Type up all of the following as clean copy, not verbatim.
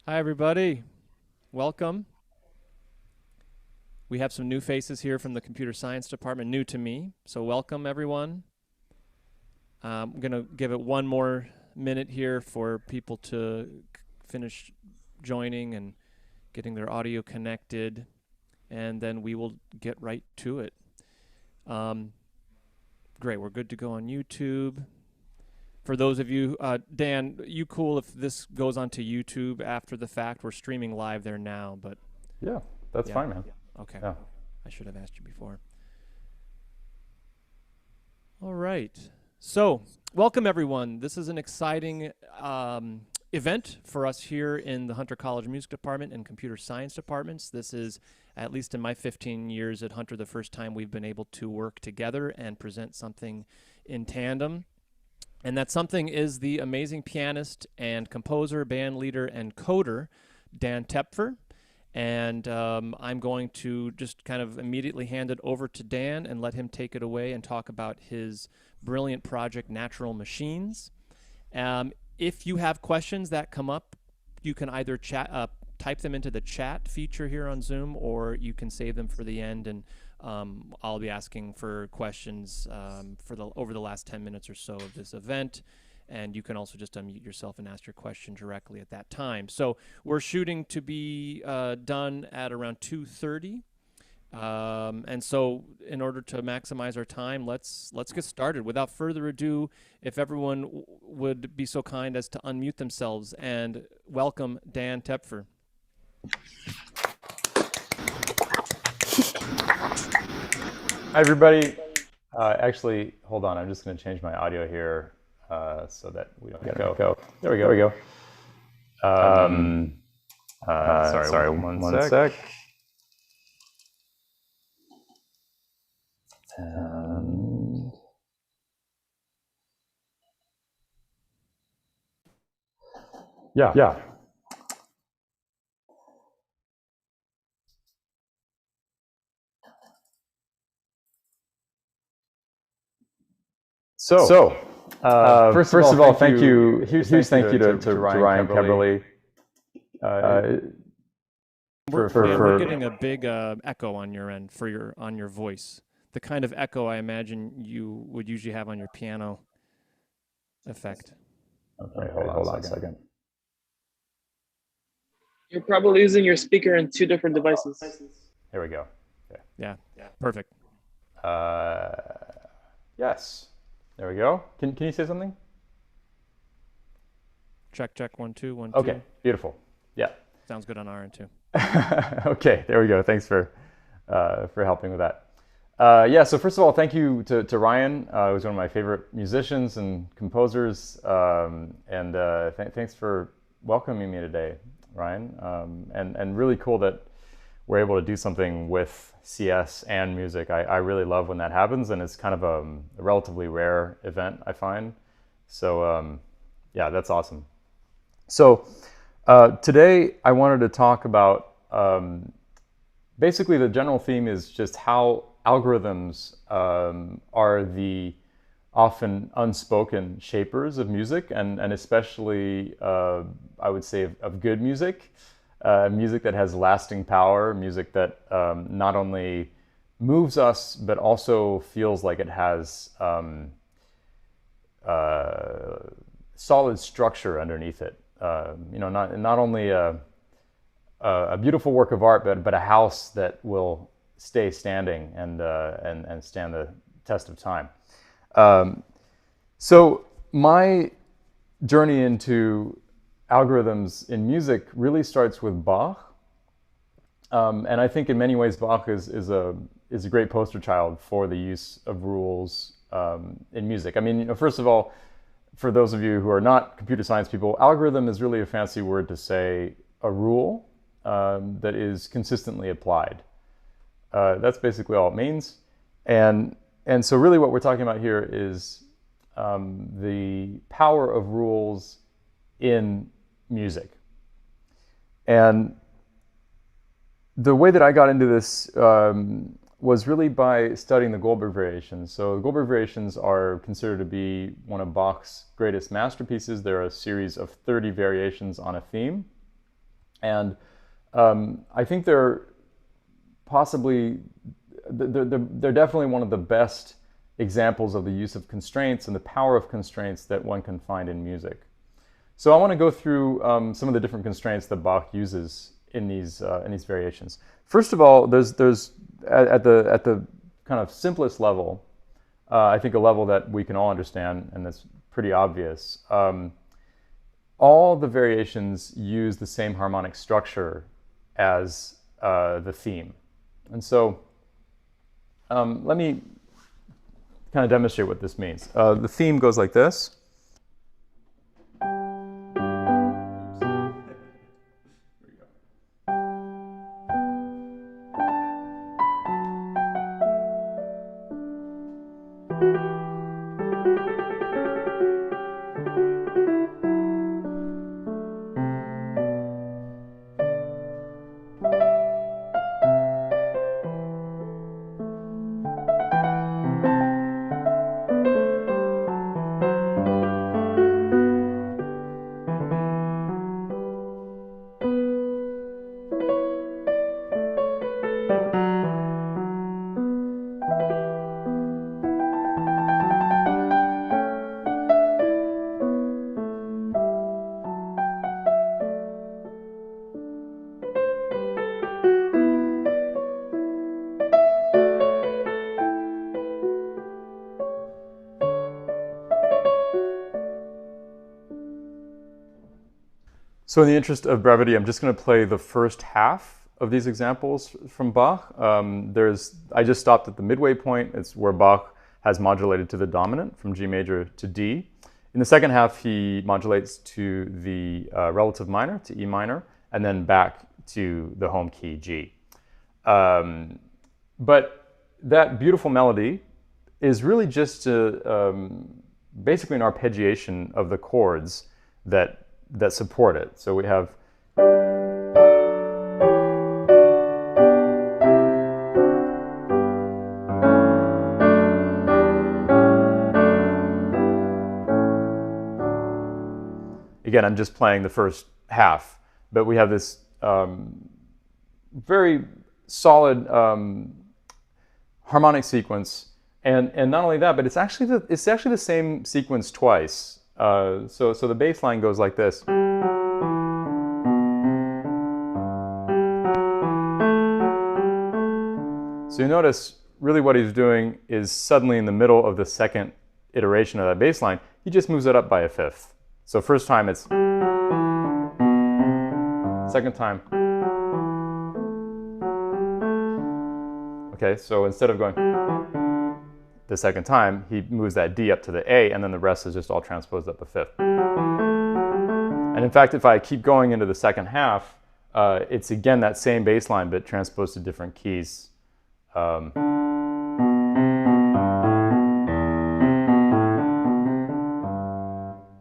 Hi, everybody. Welcome. We have some new faces here from the computer science department, new to me. So welcome, everyone. I'm going to give it one more minute here for people to finish joining and getting their audio connected, and then we will get right to it. Um, Great. We're good to go on YouTube. For those of you, Dan, you cool if this goes onto YouTube after the fact? We're streaming live there now, but Yeah, that's yeah. fine, man. Okay. Yeah. I should have asked you before. All right. So, welcome everyone. This is an exciting event for us here in the Hunter College Music Department and Computer Science departments. This is, at least in my 15 years at Hunter, the first time we've been able to work together and present something in tandem. And that something is the amazing pianist and composer, band leader, and coder, Dan Tepfer. And I'm going to just kind of immediately hand it over to Dan and let him take it away and talk about his brilliant project, Natural Machines. If you have questions that come up, you can either type them into the chat feature here on Zoom, or you can save them for the end, and I'll be asking for questions over the last 10 minutes or so of this event. And you can also just unmute yourself and ask your question directly at that time. So we're shooting to be done at around 2:30. And so in order to maximize our time, let's get started. Without further ado, if everyone would be so kind as to unmute themselves and welcome Dan Tepfer. Hi, everybody. Actually, hold on. I'm just going to change my audio here so that we don't go. There we go. There we go. Sorry, one sec. And yeah. So, first of all, thank you. Huge thank you to Ryan Keberly. We're getting a big echo on your end on your voice. The kind of echo I imagine you would usually have on your piano effect. Okay, hold on a second. You're probably using your speaker in two different devices. Here we go. Okay. Yeah, perfect. Yes. There we go. Can you say something? Check 1 2 1 2. Okay, beautiful. Yeah. Sounds good on our end too. Okay, there we go. Thanks for helping with that. So first of all, thank you to Ryan, who's one of my favorite musicians and composers, and thanks for welcoming me today, Ryan. And really cool that we're able to do something with CS and music. I really love when that happens, and it's kind of a relatively rare event, I find. So yeah, that's awesome. So today I wanted to talk about basically the general theme is just how algorithms are the often unspoken shapers of music, and especially I would say of good music. Music that has lasting power, music that not only moves us, but also feels like it has solid structure underneath it. Not only a beautiful work of art, but a house that will stay standing and stand the test of time. So my journey into algorithms in music really starts with Bach, and I think in many ways Bach is a great poster child for the use of rules in music. I mean, first of all, for those of you who are not computer science people, algorithm is really a fancy word to say a rule that is consistently applied. That's basically all it means, and so really what we're talking about here is the power of rules in music. And the way that I got into this was really by studying the Goldberg Variations. So the Goldberg Variations are considered to be one of Bach's greatest masterpieces. They're a series of 30 variations on a theme. And I think they're definitely one of the best examples of the use of constraints and the power of constraints that one can find in music. So I want to go through some of the different constraints that Bach uses in these variations. First of all, there's at the kind of simplest level, I think a level that we can all understand, and that's pretty obvious. All the variations use the same harmonic structure as the theme. And so let me kind of demonstrate what this means. The theme goes like this. So in the interest of brevity, I'm just going to play the first half of these examples from Bach. I just stopped at the midway point. It's where Bach has modulated to the dominant from G major to D. In the second half, he modulates to the relative minor, to E minor, and then back to the home key, G. But that beautiful melody is really just basically an arpeggiation of the chords that support it. So we have again, I'm just playing the first half, but we have this very solid harmonic sequence, and not only that, but it's actually the same sequence twice. So the bass line goes like this. So you notice really what he's doing is suddenly in the middle of the second iteration of that bass line, he just moves it up by a fifth. So first time it's, second time. Okay, so instead of going the second time, he moves that D up to the A, and then the rest is just all transposed up a fifth. And in fact, if I keep going into the second half, it's again that same bass line, but transposed to different keys.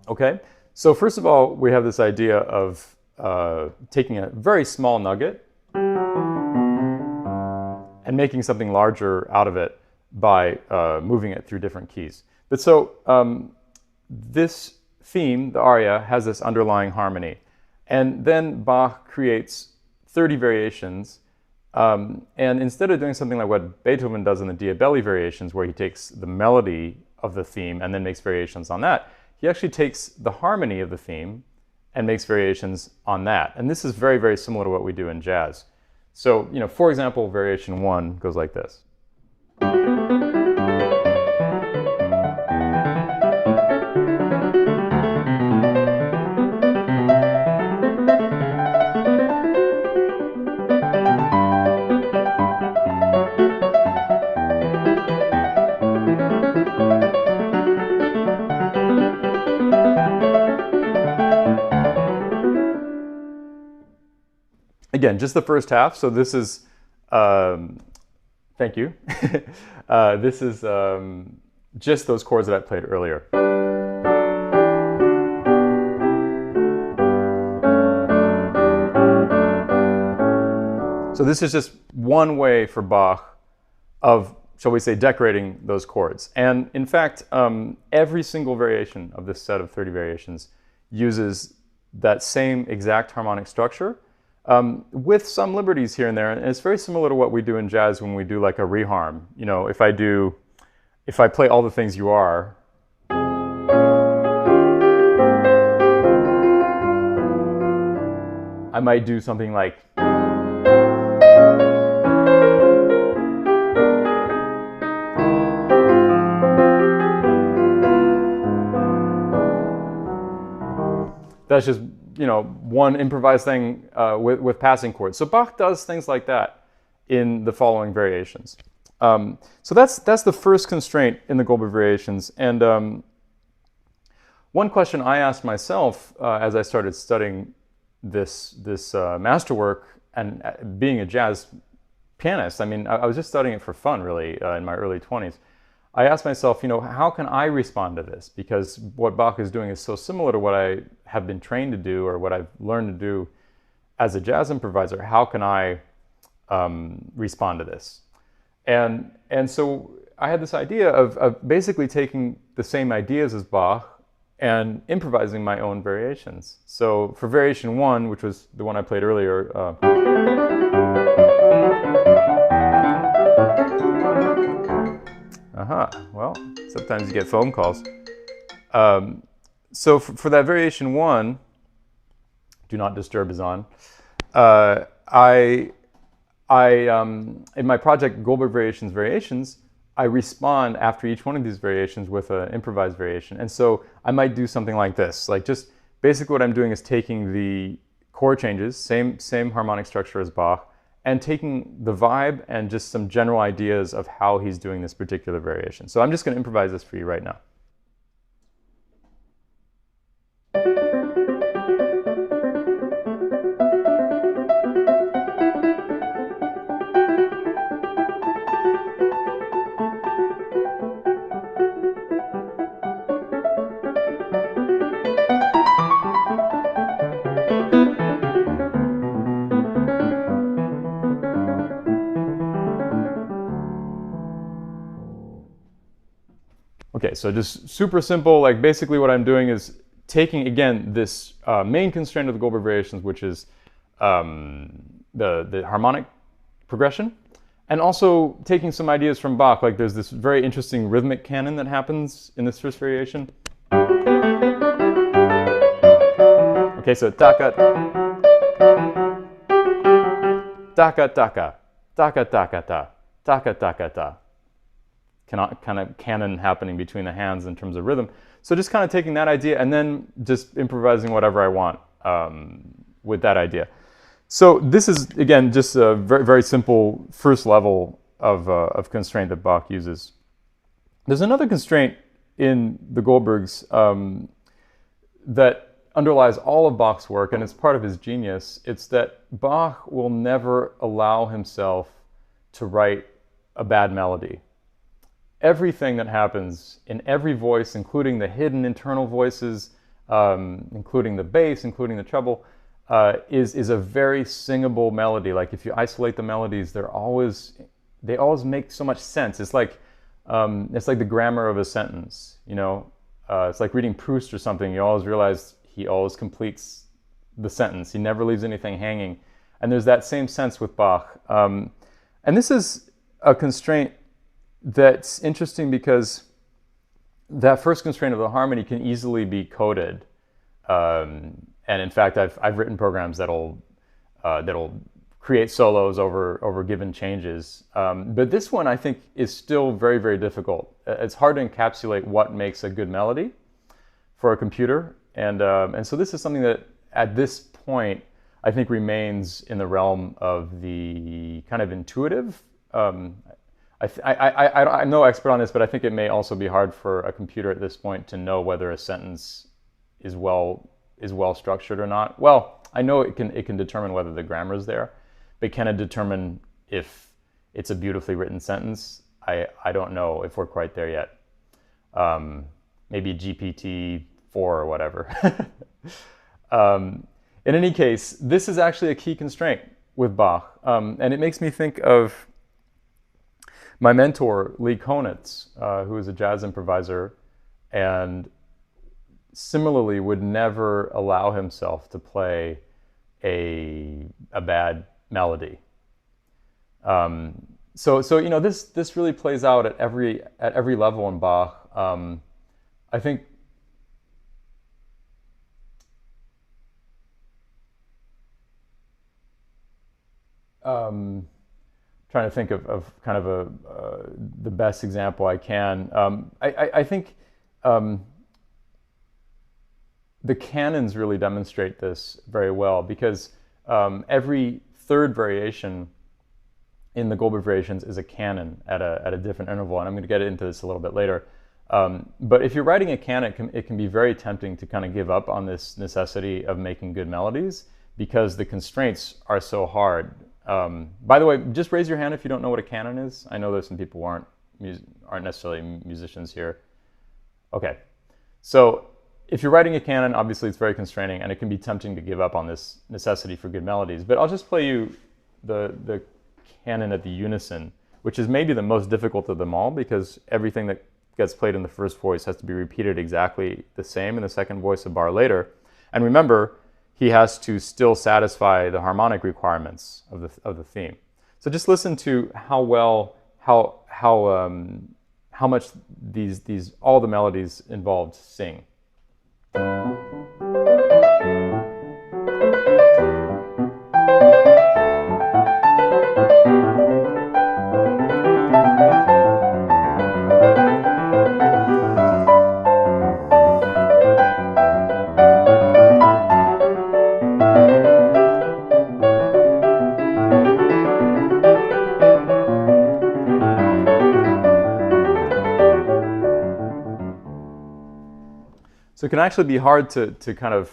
Okay, so first of all, we have this idea of taking a very small nugget and making something larger out of it by moving it through different keys. But so this theme, the aria, has this underlying harmony. And then Bach creates 30 variations. And instead of doing something like what Beethoven does in the Diabelli variations, where he takes the melody of the theme and then makes variations on that, he actually takes the harmony of the theme and makes variations on that. And this is very, very similar to what we do in jazz. So, for example, variation 1 goes like this. Again, just the first half. So this is, thank you. This is just those chords that I played earlier. So this is just one way for Bach of, shall we say, decorating those chords. And in fact, every single variation of this set of 30 variations uses that same exact harmonic structure. with some liberties here and there. And it's very similar to what we do in jazz when we do like a reharm. You know, if I play All the Things You Are, I might do something like, that's just, you know, one improvised thing with passing chords. So Bach does things like that in the following variations. So that's the first constraint in the Goldberg Variations. And one question I asked myself as I started studying this masterwork and being a jazz pianist, I mean, I was just studying it for fun, really, in my early 20s. I asked myself, you know, how can I respond to this? Because what Bach is doing is so similar to what I have been trained to do or what I've learned to do as a jazz improviser. How can I respond to this? And so I had this idea of basically taking the same ideas as Bach and improvising my own variations. So for variation 1, which was the one I played earlier, well, sometimes you get phone calls. So for that variation 1, Do Not Disturb is on. In my project Goldberg Variations, I respond after each one of these variations with an improvised variation. And so I might do something like this. Like, just basically what I'm doing is taking the chord changes, same harmonic structure as Bach, and taking the vibe and just some general ideas of how he's doing this particular variation. So I'm just going to improvise this for you right now. Okay, so just super simple, like basically what I'm doing is taking, again, this main constraint of the Goldberg Variations, which is the harmonic progression, and also taking some ideas from Bach. Like there's this very interesting rhythmic canon that happens in this first variation. Okay, so taka, taka, taka, taka, taka, ta, taka, taka, ta. Kind of canon happening between the hands in terms of rhythm. So just kind of taking that idea and then just improvising whatever I want with that idea. So this is, again, just a very, very simple first level of constraint that Bach uses. There's another constraint in the Goldbergs that underlies all of Bach's work, and it's part of his genius. It's that Bach will never allow himself to write a bad melody. Everything that happens in every voice, including the hidden internal voices, including the bass, including the treble, is a very singable melody. Like if you isolate the melodies, they always make so much sense. It's like the grammar of a sentence. You know, it's like reading Proust or something. You always realize he always completes the sentence. He never leaves anything hanging. And there's that same sense with Bach. And this is a constraint that's interesting because that first constraint of the harmony can easily be coded, and in fact, I've written programs that'll create solos over given changes. But this one, I think, is still very, very difficult. It's hard to encapsulate what makes a good melody for a computer, and so this is something that at this point I think remains in the realm of the kind of intuitive. I'm no expert on this, but I think it may also be hard for a computer at this point to know whether a sentence is well structured or not. Well, I know it can determine whether the grammar is there, but can it determine if it's a beautifully written sentence? I don't know if we're quite there yet. Maybe GPT-4 or whatever. In any case, this is actually a key constraint with Bach, and it makes me think of my mentor, Lee Konitz, who is a jazz improviser, and similarly would never allow himself to play a a bad melody. So you know, this really plays out at every level in Bach. I think trying to think of kind of the best example I can. I think the canons really demonstrate this very well, because every third variation in the Goldberg Variations is a canon at a different interval, and I'm going to get into this a little bit later. But if you're writing a canon, it can be very tempting to kind of give up on this necessity of making good melodies, because the constraints are so hard. By the way, just raise your hand if you don't know what a canon is. I know there's some people who aren't necessarily musicians here. Okay, so if you're writing a canon, obviously it's very constraining, and it can be tempting to give up on this necessity for good melodies. But I'll just play you the canon at the unison, which is maybe the most difficult of them all, because everything that gets played in the first voice has to be repeated exactly the same in the second voice a bar later. And remember, he has to still satisfy the harmonic requirements of the theme. So just listen to how much all the melodies involved sing. So it can actually be hard to kind of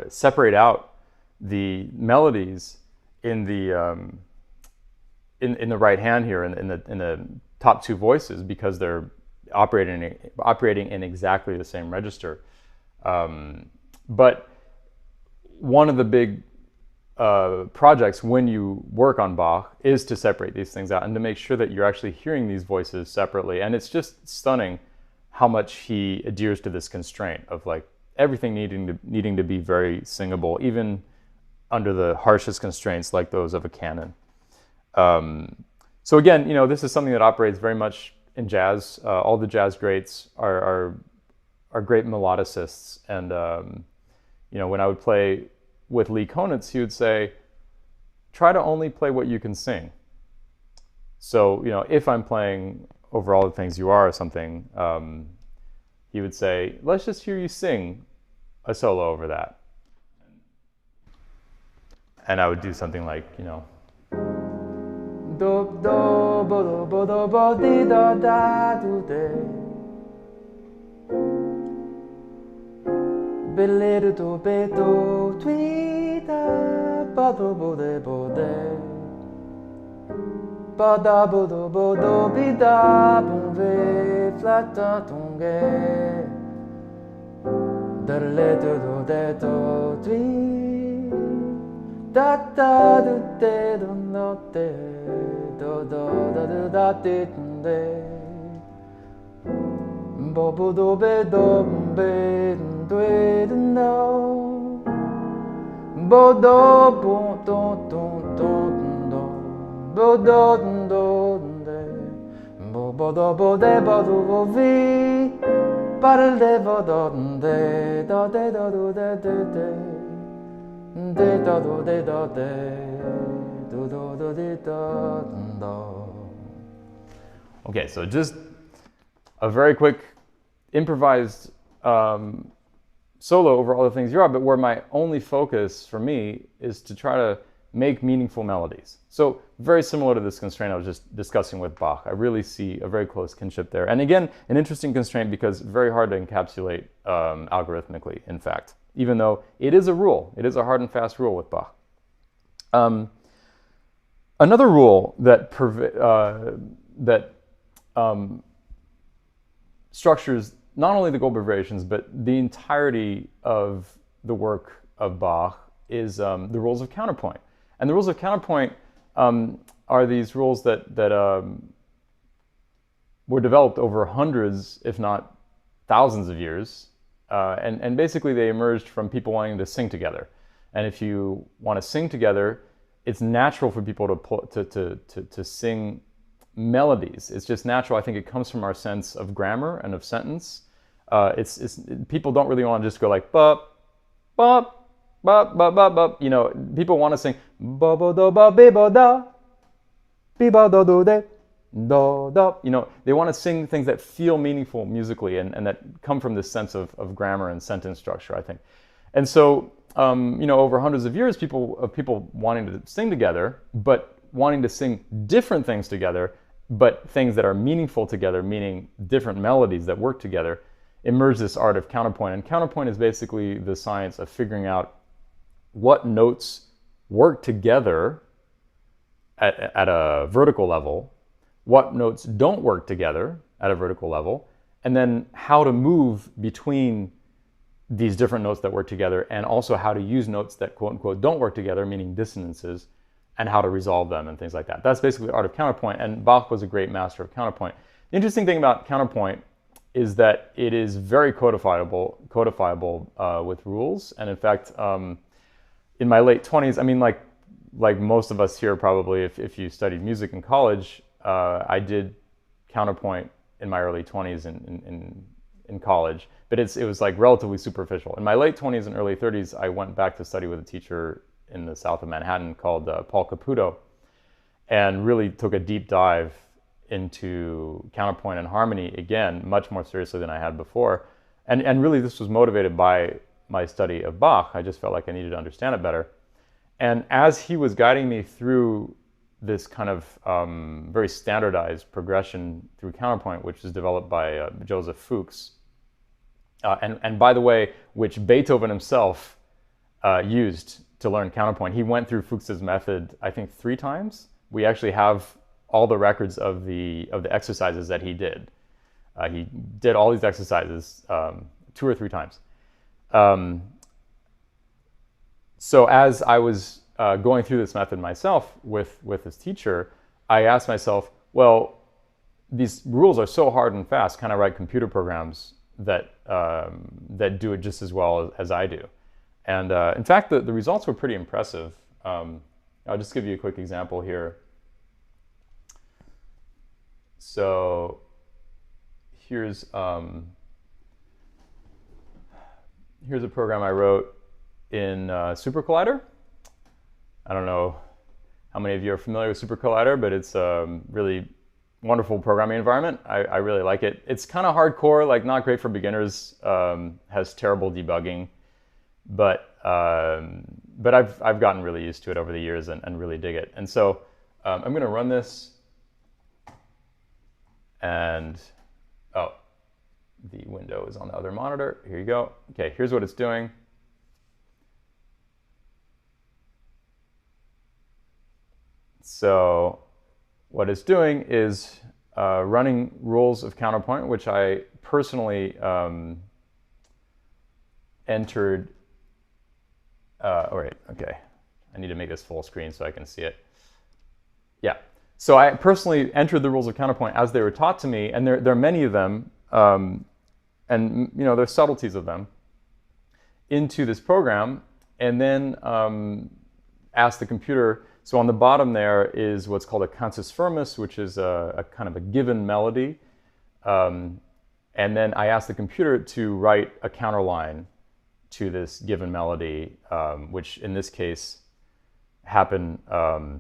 separate out the melodies in the right hand here, in the top two voices, because they're operating in exactly the same register. But one of the big projects when you work on Bach is to separate these things out and to make sure that you're actually hearing these voices separately. And it's just stunning how much he adheres to this constraint of like everything needing to be very singable, even under the harshest constraints like those of a canon. So again, you know, this is something that operates very much in jazz. All the jazz greats are great melodicists, and you know, when I would play with Lee Konitz, he would say, try to only play what you can sing. So, you know, if I'm playing Over All the Things You Are or something, he would say, let's just hear you sing a solo over that. And I would do something like, you know, do do bo do bo do bo di da da do de, be le do be do twi da ba do bo de, ba da bo do bi da bon ve flat da tonge, da le do de twi da da do de do no de do do da de de bo do be do do no bo do bo do do bo do do de bo do vi par de bo do de do de do de Okay, so just a very quick improvised solo over All the Things You Are, but where my only focus for me is to try to make meaningful melodies. So very similar to this constraint I was just discussing with Bach. I really see a very close kinship there. And again, an interesting constraint because very hard to encapsulate algorithmically, in fact, even though it is a rule. It is a hard and fast rule with Bach. Another rule that structures not only the Goldberg Variations, but the entirety of the work of Bach is the rules of counterpoint. And the rules of counterpoint are these rules that were developed over hundreds, if not thousands of years. And basically they emerged from people wanting to sing together. And if you want to sing together, it's natural for people to sing melodies. It's just natural. I think it comes from our sense of grammar and of sentence. People don't really want to just go like bop, bop, bop, bop, bop, bop. You know, people want to sing ba ba do ba be ba da, be ba do do de, do da. You know, they want to sing things that feel meaningful musically and that come from this sense of grammar and sentence structure, I think. And so, you know, over hundreds of years, people wanting to sing together, but wanting to sing different things together, but things that are meaningful together, meaning different melodies that work together, emerged this art of counterpoint. And counterpoint is basically the science of figuring out what notes work together at a vertical level, what notes don't work together at a vertical level, and then how to move between these different notes that work together, and also how to use notes that quote unquote don't work together, meaning dissonances, and how to resolve them and things like that. That's basically the art of counterpoint, and Bach was a great master of counterpoint. The interesting thing about counterpoint is that it is very codifiable with rules. And in fact, in my late 20s, I mean, like most of us here probably, if you studied music in college, I did counterpoint in my early 20s in college, but it was like relatively superficial. In my late 20s and early 30s, I went back to study with a teacher in the south of Manhattan called Paul Caputo, and really took a deep dive into counterpoint and harmony again, much more seriously than I had before. And really this was motivated by my study of Bach. I just felt like I needed to understand it better. And as he was guiding me through this kind of very standardized progression through counterpoint, which is developed by Joseph Fuchs, and by the way, which Beethoven himself used to learn counterpoint. He went through Fuchs's method, I think 3 times. We actually have all the records of the exercises that he did. He did all these exercises 2 or 3 times. So as I was going through this method myself with this teacher, I asked myself, well, these rules are so hard and fast. Can I write computer programs that do it just as well as I do? And in fact, the results were pretty impressive. I'll just give you a quick example here. So here's a program I wrote in Super Collider. I don't know how many of you are familiar with Super Collider, but it's a really wonderful programming environment. I really like it. It's kind of hardcore, like not great for beginners, has terrible debugging, but I've gotten really used to it over the years and really dig it. And so I'm going to run this, and oh, the window is on the other monitor. Here you go. Okay, here's what it's doing. So what it's doing is running rules of counterpoint, which I personally entered. All right, okay. I need to make this full screen so I can see it. Yeah. So I personally entered the rules of counterpoint as they were taught to me, and there are many of them, and you know, there's subtleties of them, into this program, and then asked the computer. So on the bottom there is what's called a cantus firmus, which is a kind of a given melody. And then I asked the computer to write a counterline to this given melody, which in this case happened on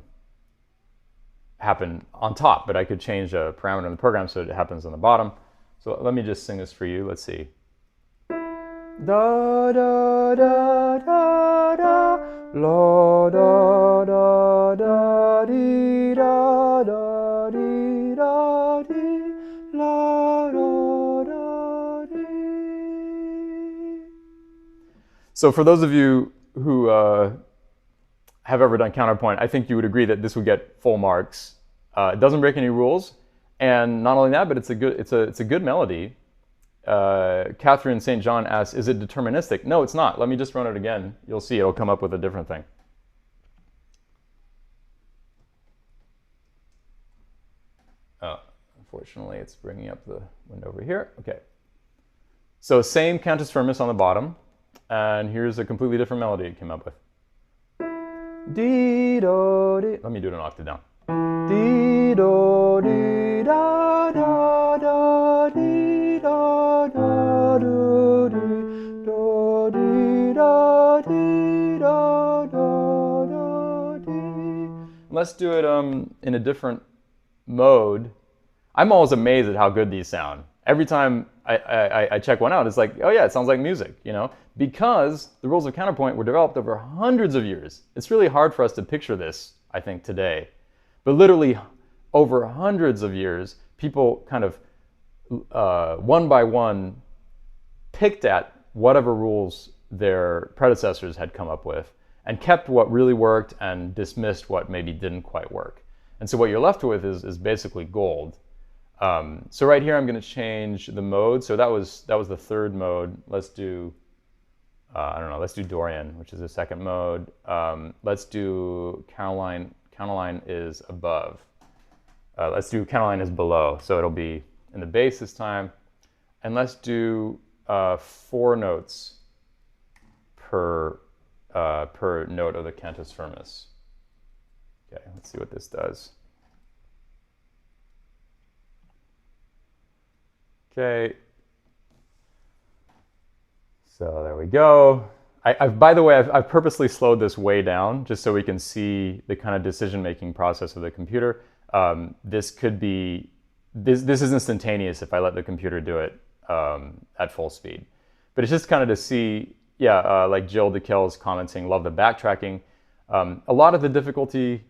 top, but I could change a parameter in the program so it happens on the bottom. So let me just sing this for you. Let's see. Da da da da da, la da da da dee da da dee da dee, la da da dee. So for those of you who have ever done counterpoint, I think you would agree that this would get full marks. It doesn't break any rules, and not only that, but it's a good melody. Catherine St. John asks, is it deterministic? No, it's not. Let me just run it again. You'll see it'll come up with a different thing. Oh, unfortunately, it's bringing up the window over here. Okay. So same cantus firmus on the bottom, and here's a completely different melody it came up with. Dee do dee. Let me do it an octave down. Dee do dee da da da dee da da do dee do dee da dee da da da dee. Let's do it in a different mode. I'm always amazed at how good these sound. Every time I check one out, it's like, oh yeah, it sounds like music, you know? Because the rules of counterpoint were developed over hundreds of years. It's really hard for us to picture this, I think, today. But literally over hundreds of years, people kind of one by one picked at whatever rules their predecessors had come up with and kept what really worked and dismissed what maybe didn't quite work. And so what you're left with is basically gold. So right here, I'm going to change the mode. So that was the third mode. Let's do, I don't know, let's do Dorian, which is the second mode. Let's do counterline. Counterline is above. Let's do counterline is below. So it'll be in the bass this time. And let's do 4 notes per note of the cantus firmus. Okay, let's see what this does. Okay, so there we go. By the way, I've purposely slowed this way down just so we can see the kind of decision-making process of the computer. This could be, this is instantaneous if I let the computer do it at full speed. But it's just kind of to see, yeah, like Jill DeKell is commenting, love the backtracking. A lot of the difficulty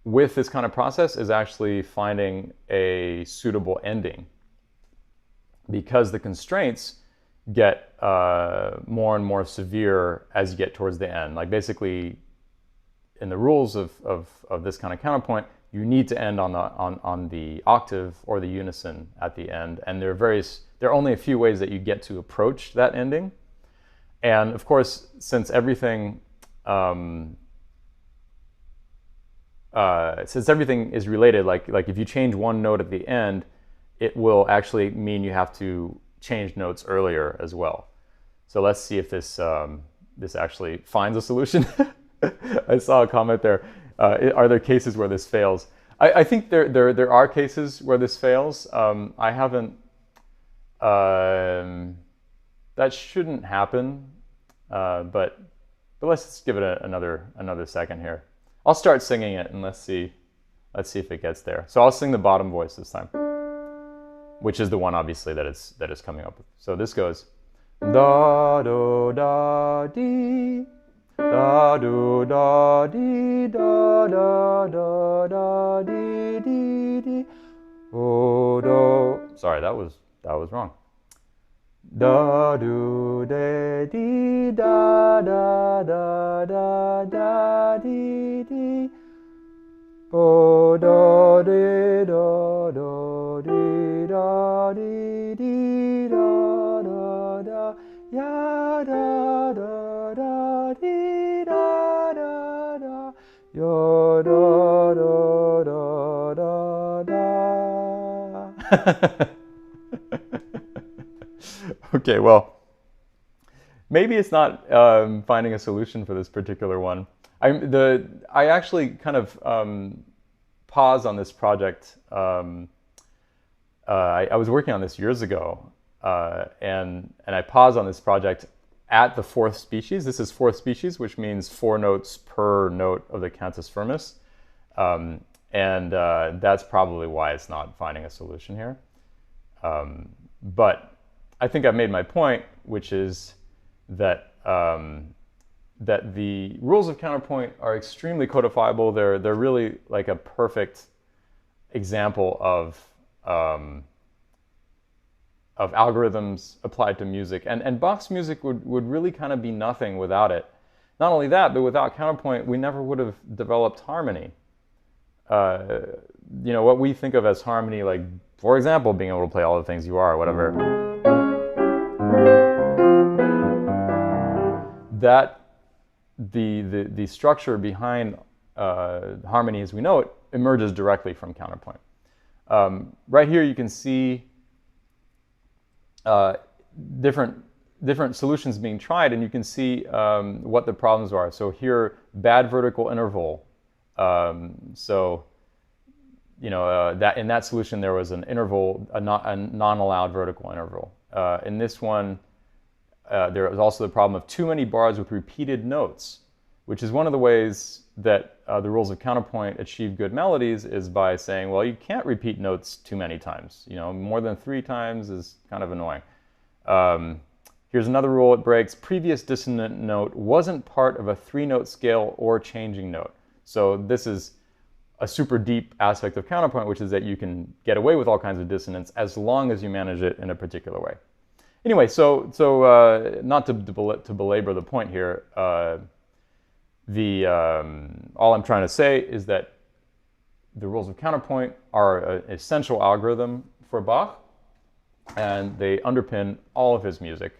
with this kind of process is actually finding a suitable ending, because the constraints get more and more severe as you get towards the end. Like basically, in the rules of this kind of counterpoint, you need to end on the octave or the unison at the end, and there are only a few ways that you get to approach that ending. And of course, since everything is related, like if you change one note at the end, it will actually mean you have to change notes earlier as well. So let's see if this actually finds a solution. I saw a comment there. Are there cases where this fails? I think there are cases where this fails. I haven't. That shouldn't happen. But let's just give it another second here. I'll start singing it and let's see if it gets there. So I'll sing the bottom voice this time, which is the one obviously that it's coming up with. So this goes da do da dee, da do da dee, da da da da dee dee dee, oh do. Sorry, that was wrong. Da do de dee, da da da da da dee dee, oh do de do do dee da dee dee da da da, ya da da da dee da da da, yo da da da da da. Okay, well, maybe it's not finding a solution for this particular one. I actually kind of paused on this project. I was working on this years ago, and I paused on this project at the 4th species. This is 4th species, which means 4 notes per note of the cantus firmus, and that's probably why it's not finding a solution here. But I think I've made my point, which is that that the rules of counterpoint are extremely codifiable. They're really like a perfect example of algorithms applied to music. And Bach's music would really kind of be nothing without it. Not only that, but without counterpoint, we never would have developed harmony. You know, what we think of as harmony, like, for example, being able to play all the things you are, or whatever. That the structure behind harmony as we know it emerges directly from counterpoint. Right here you can see different solutions being tried, and you can see what the problems are. So here bad vertical interval. So, that in that solution there was an interval, a non-allowed vertical interval. In this one, there was also the problem of too many bars with repeated notes, which is one of the ways that the rules of counterpoint achieve good melodies is by saying, well, you can't repeat notes too many times. More than 3 times is kind of annoying. Here's another rule it breaks. Previous dissonant note wasn't part of a 3-note scale or changing note. So this is a super deep aspect of counterpoint, which is that you can get away with all kinds of dissonance as long as you manage it in a particular way. Anyway, so not to belabor the point here, all I'm trying to say is that the rules of counterpoint are an essential algorithm for Bach, and they underpin all of his music,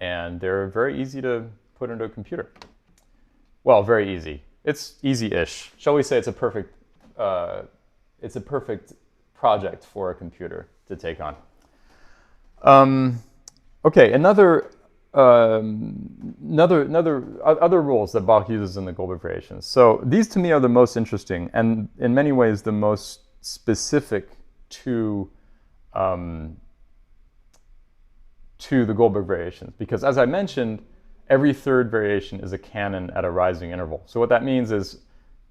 and they're very easy to put into a computer. Well, very easy. It's easy-ish. Shall we say it's a perfect project for a computer to take on. Okay, other rules that Bach uses in the Goldberg Variations. So these to me are the most interesting and in many ways the most specific to the Goldberg Variations, because as I mentioned, every third variation is a canon at a rising interval. So what that means is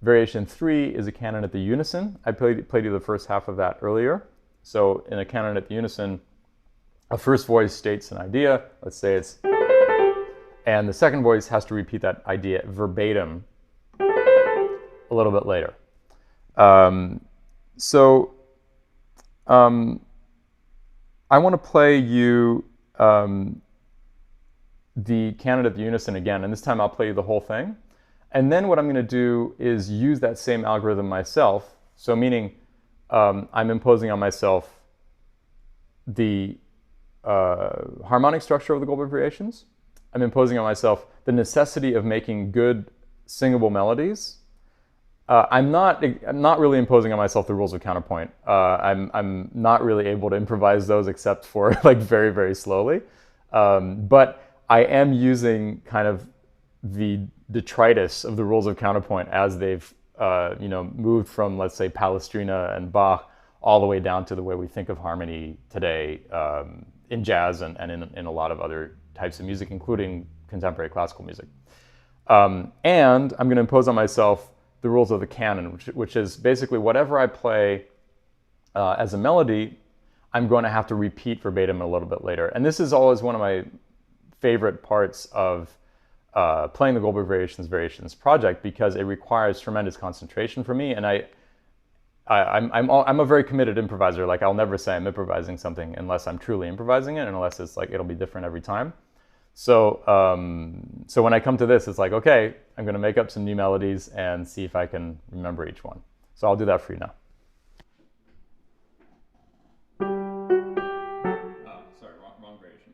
variation 3 is a canon at the unison. I played you the first half of that earlier. So in a canon at the unison, a first voice states an idea. Let's say it's, and the second voice has to repeat that idea verbatim a little bit later. I want to play you the canon at the unison again, and this time I'll play you the whole thing. And then what I'm going to do is use that same algorithm myself. So meaning I'm imposing on myself the harmonic structure of the Goldberg Variations. I'm imposing on myself the necessity of making good singable melodies. I'm not really imposing on myself the rules of counterpoint. I'm not really able to improvise those except for like very, very slowly. But I am using kind of the detritus of the rules of counterpoint as they've moved from, let's say, Palestrina and Bach all the way down to the way we think of harmony today in jazz and in a lot of other types of music, including contemporary classical music. And I'm going to impose on myself the rules of the canon, which is basically whatever I play as a melody, I'm going to have to repeat verbatim a little bit later. And this is always one of my favorite parts of playing the Goldberg Variations project, because it requires tremendous concentration for me, and I'm a very committed improviser. Like, I'll never say I'm improvising something unless I'm truly improvising it, and unless it's like it'll be different every time. So so when I come to this, it's like, okay, I'm going to make up some new melodies and see if I can remember each one. So I'll do that for you now. Sorry, wrong variation.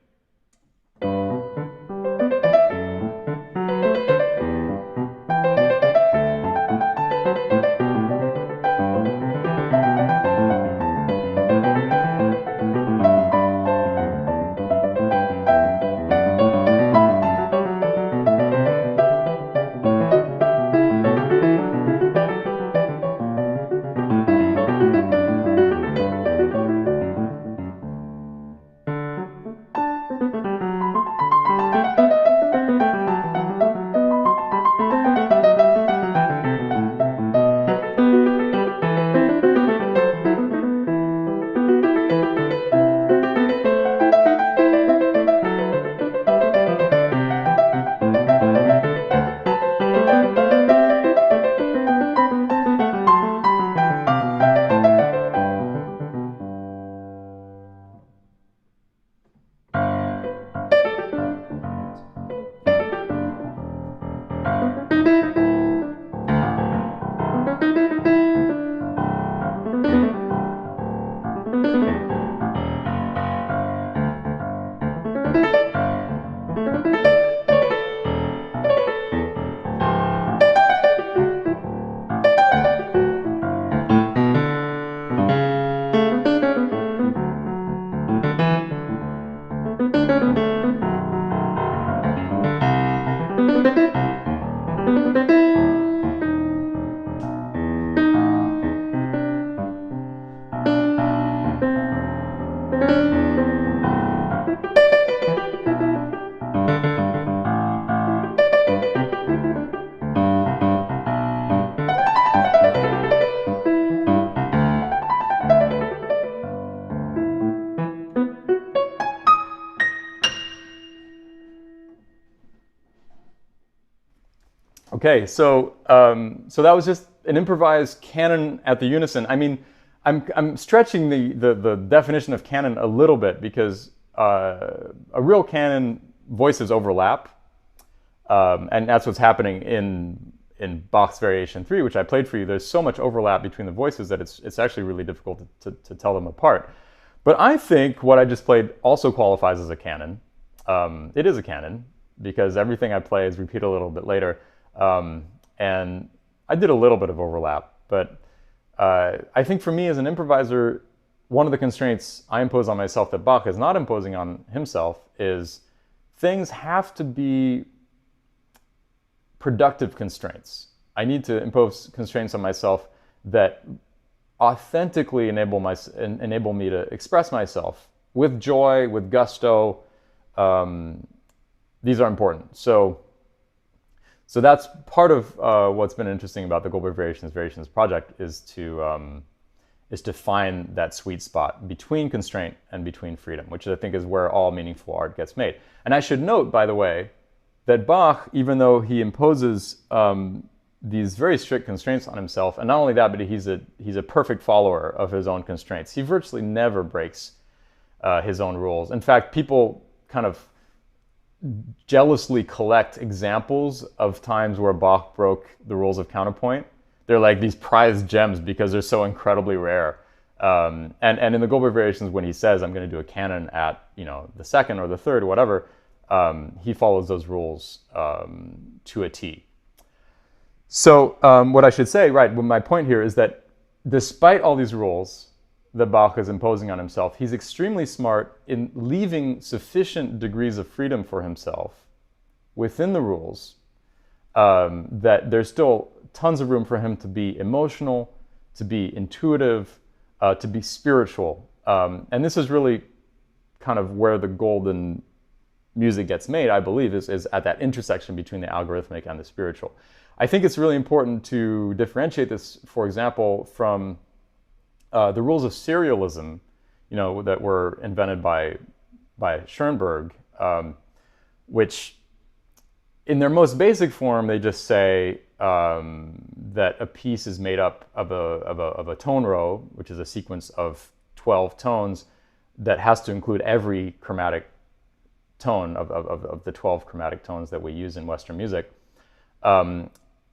Okay, so so that was just an improvised canon at the unison. I mean, I'm stretching the definition of canon a little bit because a real canon voices overlap, and that's what's happening in Bach's Variation 3, which I played for you. There's so much overlap between the voices that it's actually really difficult to tell them apart. But I think what I just played also qualifies as a canon. It is a canon because everything I play is repeated a little bit later. And I did a little bit of overlap, but I think for me as an improviser, one of the constraints I impose on myself that Bach is not imposing on himself is things have to be productive constraints. I need to impose constraints on myself that authentically enable me to express myself with joy, with gusto. These are important. So that's part of what's been interesting about the Goldberg Variations project is to find that sweet spot between constraint and between freedom, which I think is where all meaningful art gets made. And I should note, by the way, that Bach, even though he imposes these very strict constraints on himself, and not only that, but he's a perfect follower of his own constraints. He virtually never breaks his own rules. In fact, people kind of jealously collect examples of times where Bach broke the rules of counterpoint. They're like these prized gems because they're so incredibly rare. And in the Goldberg Variations, when he says, I'm going to do a canon at the second or the third or whatever, he follows those rules to a T. So what I should say, right, well, my point here is that despite all these rules that Bach is imposing on himself, he's extremely smart in leaving sufficient degrees of freedom for himself within the rules that there's still tons of room for him to be emotional, to be intuitive, to be spiritual. And this is really kind of where the golden music gets made, I believe, is at that intersection between the algorithmic and the spiritual. I think it's really important to differentiate this, for example, from the rules of serialism, that were invented by Schoenberg, which in their most basic form, they just say that a piece is made up of a tone row, which is a sequence of 12 tones that has to include every chromatic tone of the 12 chromatic tones that we use in Western music.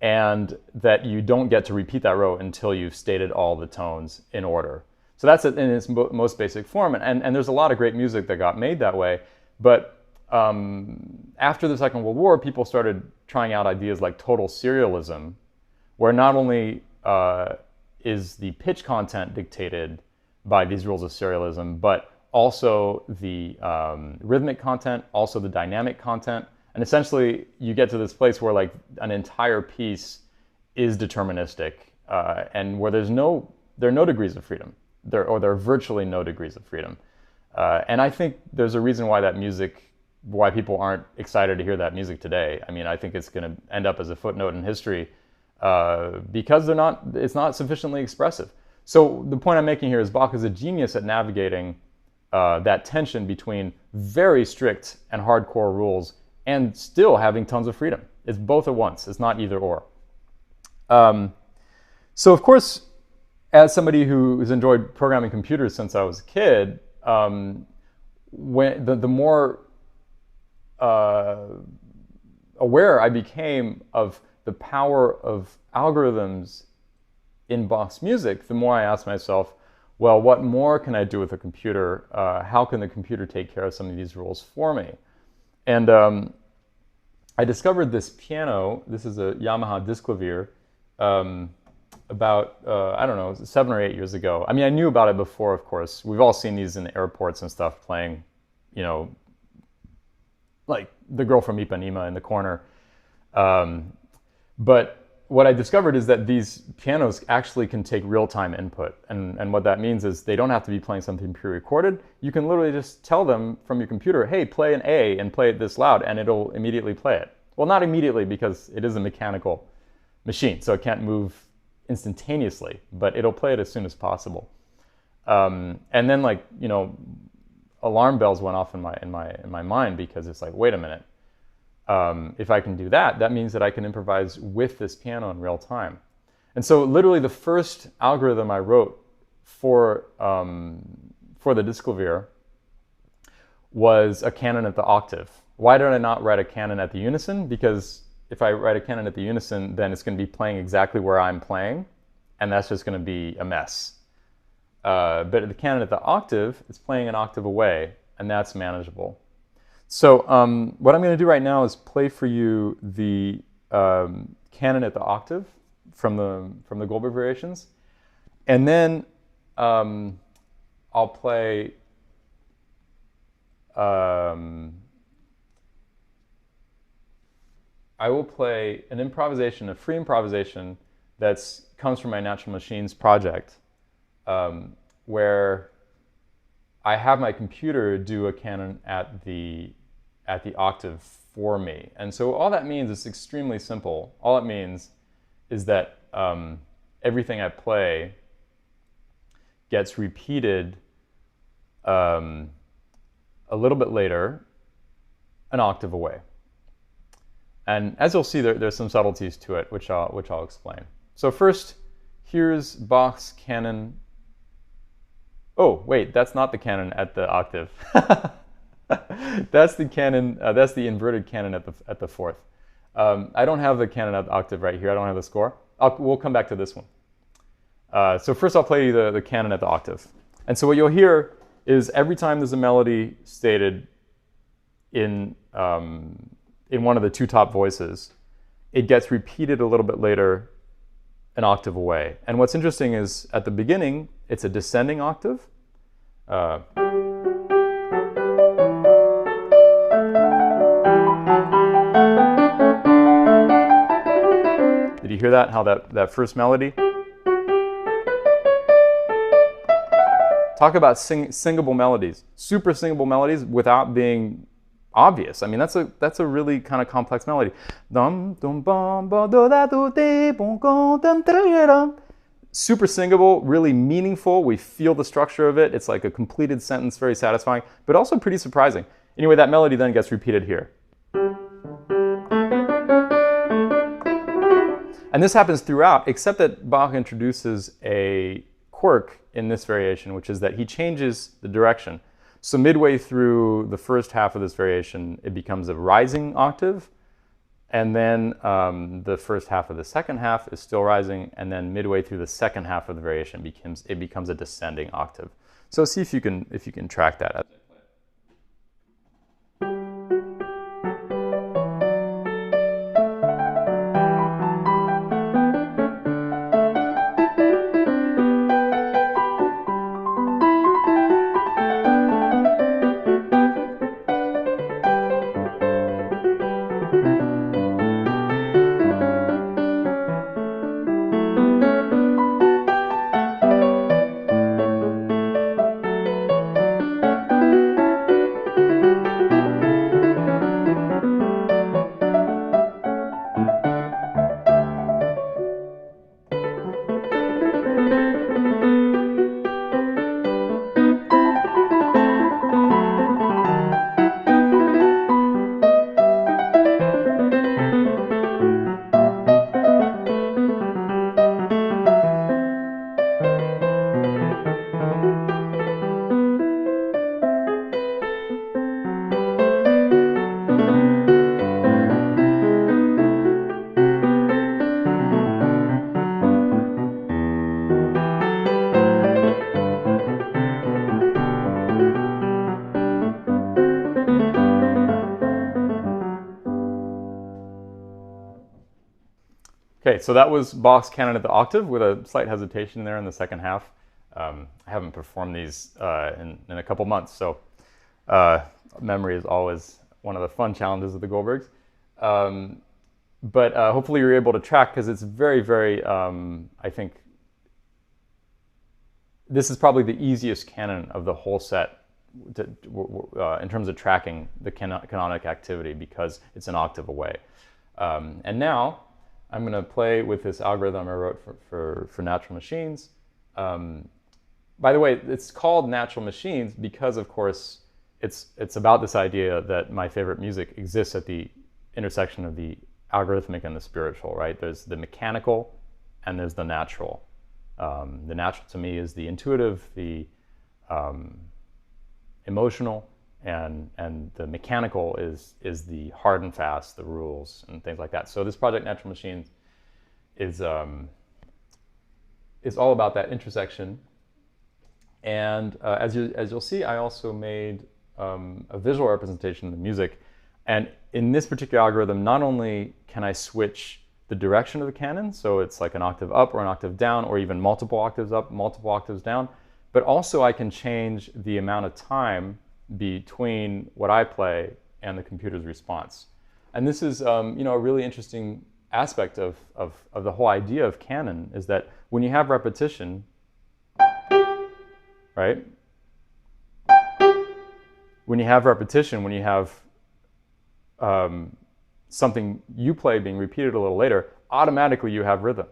And that you don't get to repeat that row until you've stated all the tones in order. So that's in its most basic form. And there's a lot of great music that got made that way. But after the Second World War, people started trying out ideas like total serialism, where not only is the pitch content dictated by these rules of serialism, but also the rhythmic content, also the dynamic content. And essentially, you get to this place where like an entire piece is deterministic, and where there are no degrees of freedom, there are virtually no degrees of freedom. And I think there's a reason why people aren't excited to hear that music today. I mean, I think it's going to end up as a footnote in history because it's not sufficiently expressive. So the point I'm making here is Bach is a genius at navigating that tension between very strict and hardcore rules and still having tons of freedom. It's both at once. It's not either or. So of course, as somebody who's enjoyed programming computers since I was a kid, when the more aware I became of the power of algorithms in Bach's music, the more I asked myself, well, what more can I do with a computer? How can the computer take care of some of these rules for me? And I discovered this piano. This is a Yamaha Disklavier about, I don't know, 7 or 8 years ago. I mean, I knew about it before, of course. We've all seen these in the airports and stuff playing, like the girl from Ipanema in the corner. But what I discovered is that these pianos actually can take real-time input. And what that means is they don't have to be playing something pre-recorded. You can literally just tell them from your computer, hey, play an A and play it this loud, and it'll immediately play it. Well, not immediately because it is a mechanical machine, so it can't move instantaneously, but it'll play it as soon as possible. And then alarm bells went off in my mind because it's like, wait a minute. If I can do that, that means that I can improvise with this piano in real time. And so literally the first algorithm I wrote for the Disklavier was a canon at the octave. Why did I not write a canon at the unison? Because if I write a canon at the unison, then it's going to be playing exactly where I'm playing, and that's just going to be a mess. But at the canon at the octave, it's playing an octave away, and that's manageable. So what I'm going to do right now is play for you the canon at the octave from the Goldberg Variations, and then I'll play I will play an improvisation, a free improvisation that comes from my Natural Machines project, where I have my computer do a canon at the octave for me. And so all that means is extremely simple. All it means is that everything I play gets repeated a little bit later, an octave away. And as you'll see, there's some subtleties to it, which I'll explain. So first, here's Bach's canon. Oh, wait, that's not the canon at the octave. That's the canon. That's the inverted canon at the fourth. I don't have the canon at the octave right here. I don't have the score. We'll come back to this one. So first, I'll play you the canon at the octave. And so what you'll hear is every time there's a melody stated in one of the two top voices, it gets repeated a little bit later, an octave away. And what's interesting is at the beginning, it's a descending octave. Did you hear that? How that first melody? Talk about singable melodies, super singable melodies without being obvious. I mean, that's a really kind of complex melody. Super singable, really meaningful. We feel the structure of it. It's like a completed sentence, very satisfying, but also pretty surprising. Anyway, that melody then gets repeated here. And this happens throughout, except that Bach introduces a quirk in this variation, which is that he changes the direction. So midway through the first half of this variation, it becomes a rising octave. And then the first half of the second half is still rising. And then midway through the second half of the variation, it becomes a descending octave. So see if you can track that. Okay, so that was Bach's canon at the octave with a slight hesitation there in the second half. I haven't performed these in a couple months, so memory is always one of the fun challenges of the Goldbergs. But hopefully you're able to track, because it's very, very, I think, this is probably the easiest canon of the whole set in terms of tracking the canonic activity, because it's an octave away. And now, I'm going to play with this algorithm I wrote for Natural Machines. By the way, it's called Natural Machines because, of course, it's about this idea that my favorite music exists at the intersection of the algorithmic and the spiritual, right? There's the mechanical and there's the natural. The natural to me is the intuitive, the emotional, and the mechanical is the hard and fast, the rules and things like that. So this project, Natural Machines, is all about that intersection. And as you'll see, I also made a visual representation of the music. And in this particular algorithm, not only can I switch the direction of the canon, so it's like an octave up or an octave down, or even multiple octaves up, multiple octaves down, but also I can change the amount of time between what I play and the computer's response. And this is a really interesting aspect of the whole idea of canon, is that when you have repetition, right? When you have repetition, when you have something you play being repeated a little later, automatically you have rhythm.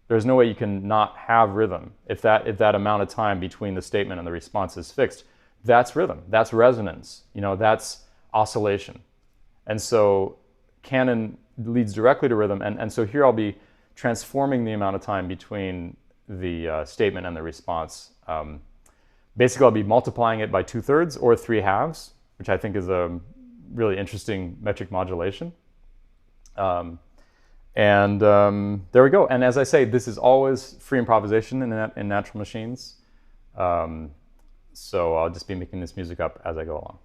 There's no way you can not have rhythm if that amount of time between the statement and the response is fixed. That's rhythm. That's resonance. That's oscillation. And so canon leads directly to rhythm. And so here I'll be transforming the amount of time between the statement and the response. Basically, I'll be multiplying it by 2/3 or 3/2, which I think is a really interesting metric modulation. There we go. And as I say, this is always free improvisation in Natural Machines. So I'll just be making this music up as I go along.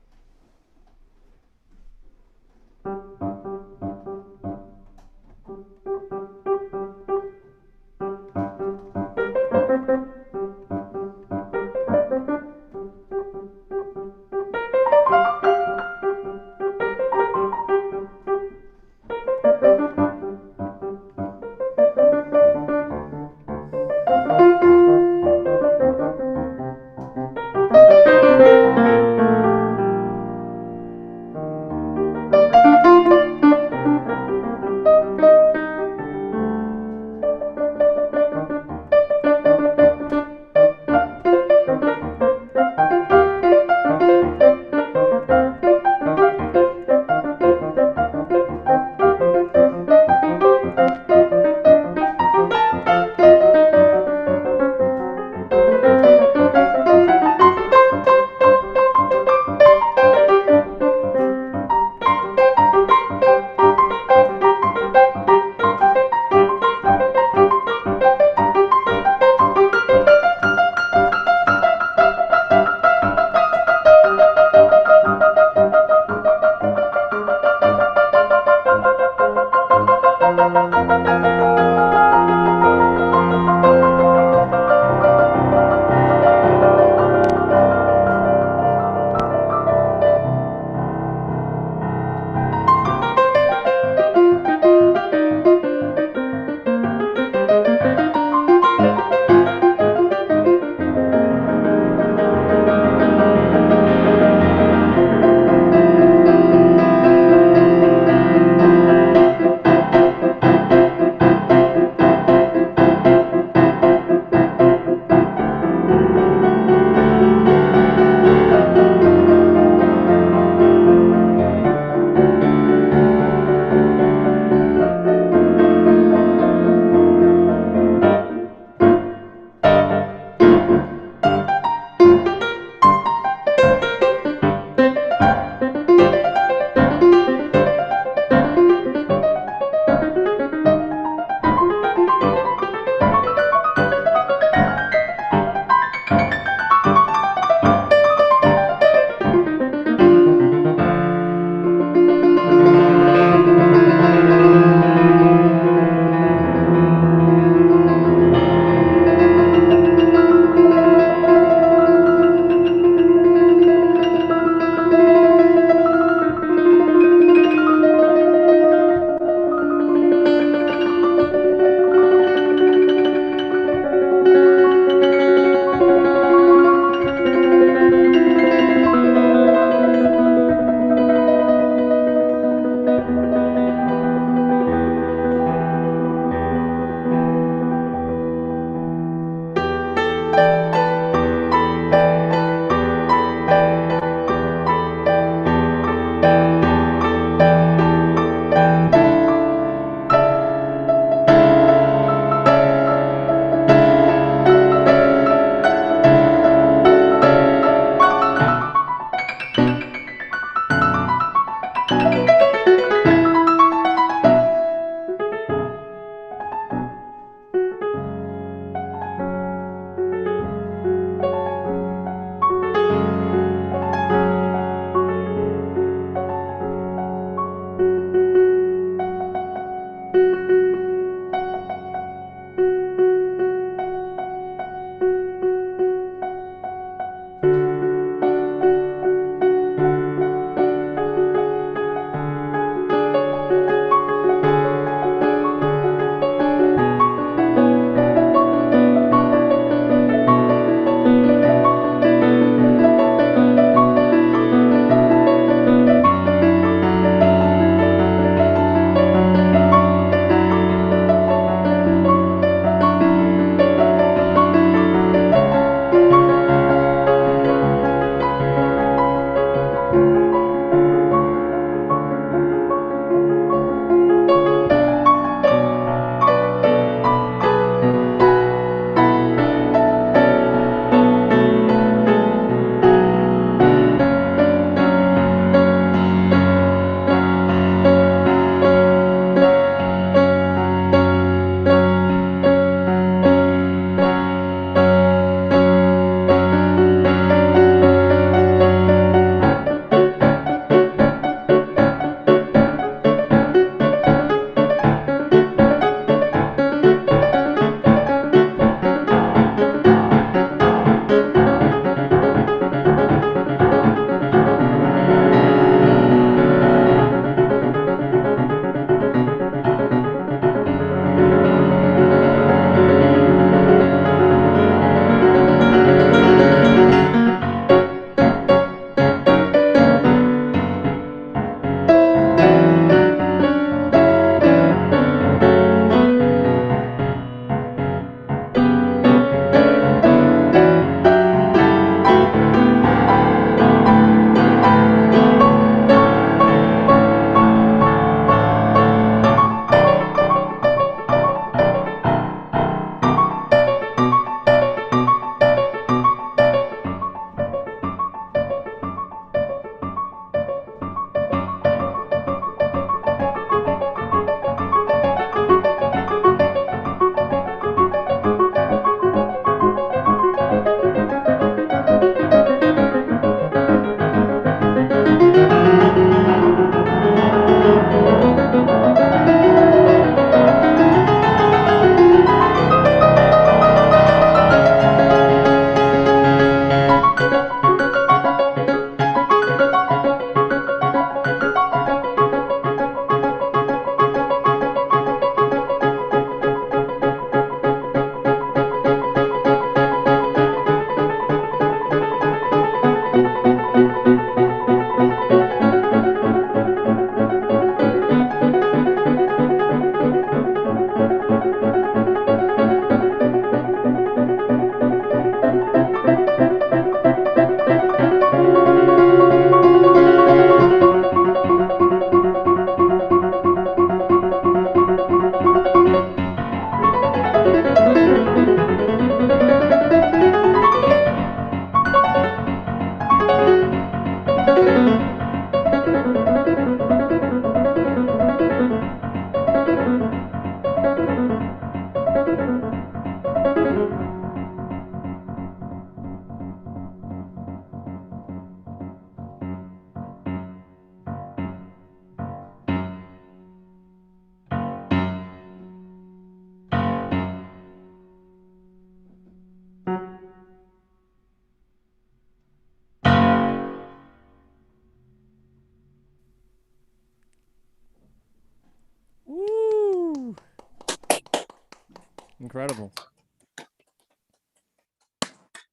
Incredible.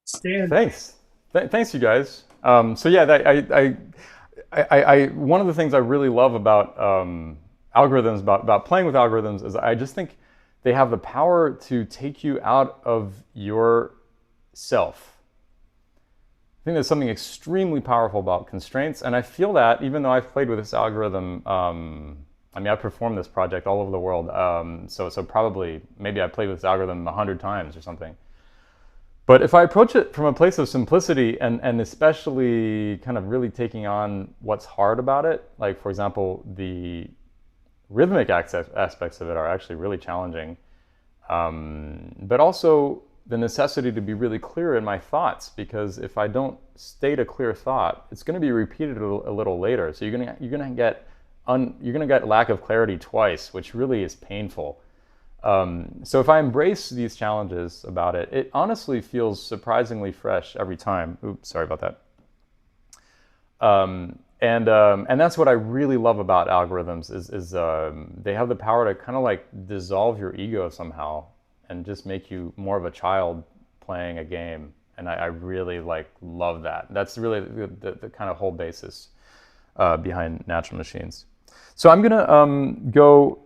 Stan. Thanks. Thanks, you guys. So yeah, one of the things I really love about algorithms, about playing with algorithms, is I just think they have the power to take you out of yourself. I think there's something extremely powerful about constraints, and I feel that even though I've played with this algorithm, I mean, I've performed this project all over the world, so probably, maybe I played with this algorithm 100 times or something. But if I approach it from a place of simplicity and especially kind of really taking on what's hard about it, like for example, the rhythmic aspects of it are actually really challenging, but also the necessity to be really clear in my thoughts, because if I don't state a clear thought, it's going to be repeated a little later. So you're gonna get lack of clarity twice, which really is painful. So if I embrace these challenges about it, it honestly feels surprisingly fresh every time. Oops, sorry about that. And that's what I really love about algorithms is they have the power to kind of like dissolve your ego somehow and just make you more of a child playing a game. And I really love that. That's really the kind of whole basis behind natural machines. So I'm gonna go,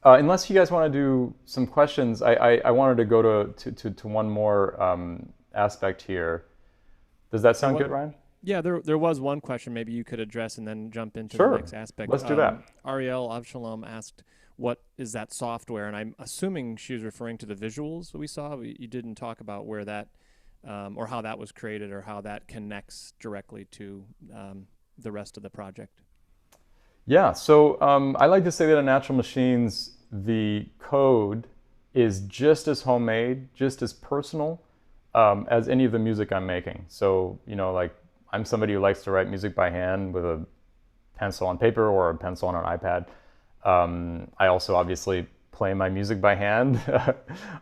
unless you guys want to do some questions, I wanted to go to one more aspect here. Does that sound good, Ryan? Yeah, there was one question maybe you could address and then jump into Sure. the next aspect. Let's do that. Ariel Avshalom asked, what is that software? And I'm assuming she was referring to the visuals that we saw. You didn't talk about where that, or how that was created, or how that connects directly to the rest of the project. Yeah, so I like to say that in Natural Machines, the code is just as homemade, just as personal as any of the music I'm making. So, like, I'm somebody who likes to write music by hand with a pencil on paper or a pencil on an iPad. I also obviously play my music by hand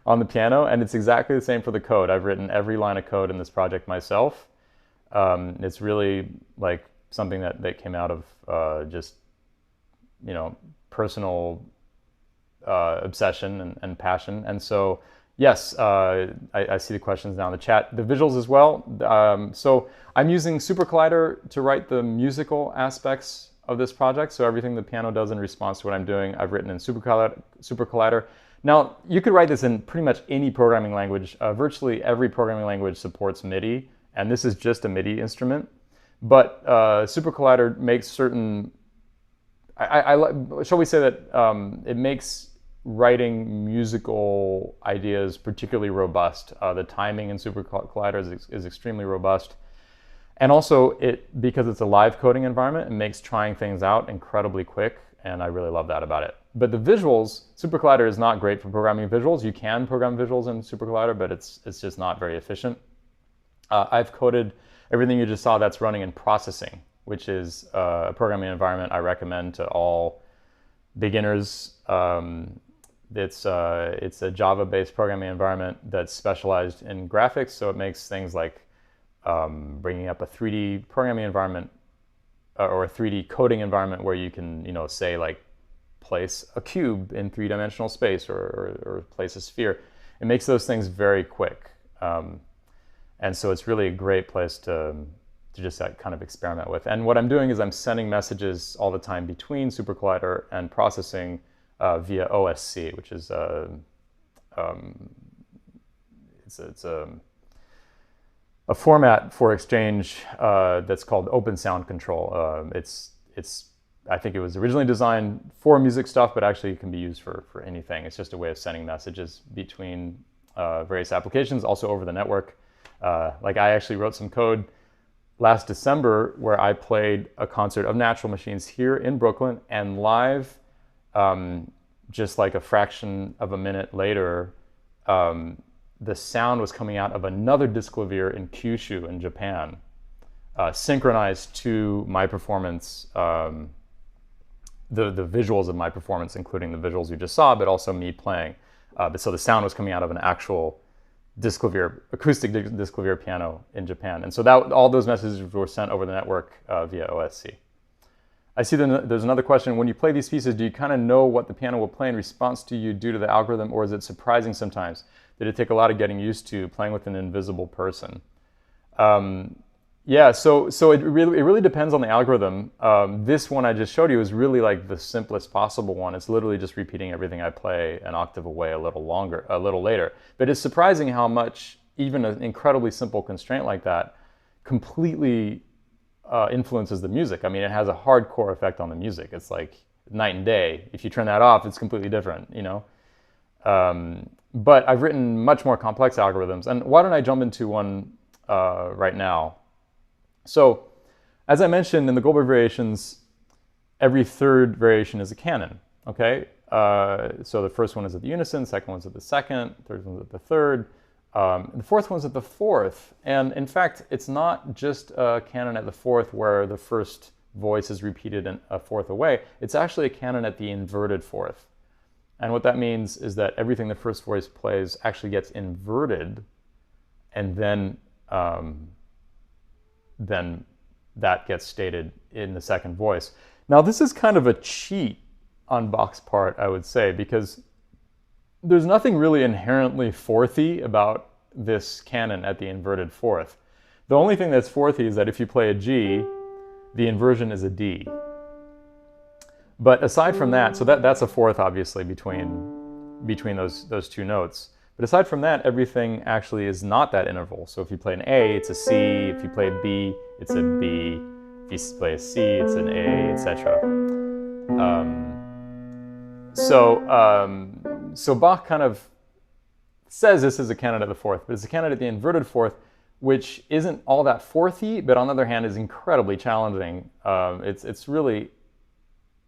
on the piano, and it's exactly the same for the code. I've written every line of code in this project myself. It's really like something that came out of just, personal obsession and passion. And so, yes, I see the questions now in the chat. The visuals as well. So I'm using Super Collider to write the musical aspects of this project. So everything the piano does in response to what I'm doing, I've written in Super Collider. Now, you could write this in pretty much any programming language. Virtually every programming language supports MIDI, and this is just a MIDI instrument. But Super Collider makes certain, shall we say that it makes writing musical ideas particularly robust. The timing in Super Collider is extremely robust. And also, because it's a live coding environment, it makes trying things out incredibly quick, and I really love that about it. But the visuals, Super Collider is not great for programming visuals. You can program visuals in Super Collider, but it's just not very efficient. I've coded everything you just saw that's running in processing, which is a programming environment I recommend to all beginners. It's a Java-based programming environment that's specialized in graphics, so it makes things like bringing up a 3D programming environment or a 3D coding environment where you can, say like place a cube in three-dimensional space or place a sphere. It makes those things very quick. And so it's really a great place to just kind of experiment with. And what I'm doing is I'm sending messages all the time between Super Collider and processing via OSC, which is it's a format for exchange that's called Open Sound Control. I think it was originally designed for music stuff, but actually it can be used for anything. It's just a way of sending messages between various applications, also over the network. Like I actually wrote some code last December where I played a concert of Natural Machines here in Brooklyn, and live, just like a fraction of a minute later, the sound was coming out of another Disklavier in Kyushu in Japan, synchronized to my performance, the visuals of my performance, including the visuals you just saw, but also me playing. So the sound was coming out of an actual Disklavier, acoustic Disklavier piano in Japan. And so all those messages were sent over the network via OSC. I see there's another question. When you play these pieces, do you kind of know what the piano will play in response to you due to the algorithm, or is it surprising sometimes? Did it take a lot of getting used to playing with an invisible person? Yeah, so it really depends on the algorithm. This one I just showed you is really like the simplest possible one. It's literally just repeating everything I play an octave away a little later. But it's surprising how much even an incredibly simple constraint like that completely influences the music. I mean, it has a hardcore effect on the music. It's like night and day. If you turn that off, it's completely different, you know? But I've written much more complex algorithms. And why don't I jump into one right now? So, as I mentioned in the Goldberg Variations, every third variation is a canon, okay? So the first one is at the unison, second one's at the second, third one's at the third, the fourth one's at the fourth. And in fact, it's not just a canon at the fourth where the first voice is repeated a fourth away. It's actually a canon at the inverted fourth. And what that means is that everything the first voice plays actually gets inverted, and then that gets stated in the second voice. Now, this is kind of a cheat on Bach's part, I would say, because there's nothing really inherently fourthy about this canon at the inverted fourth. The only thing that's fourthy is that if you play a G, the inversion is a D. But aside from that, so that's a fourth, obviously, between those two notes. But aside from that, everything actually is not that interval. So if you play an A, it's a C. If you play a B, it's a B. If you play a C, it's an A, etc. So Bach kind of says this is a canon at the fourth, but it's a canon at the inverted fourth, which isn't all that fourthy, but on the other hand is incredibly challenging. It's really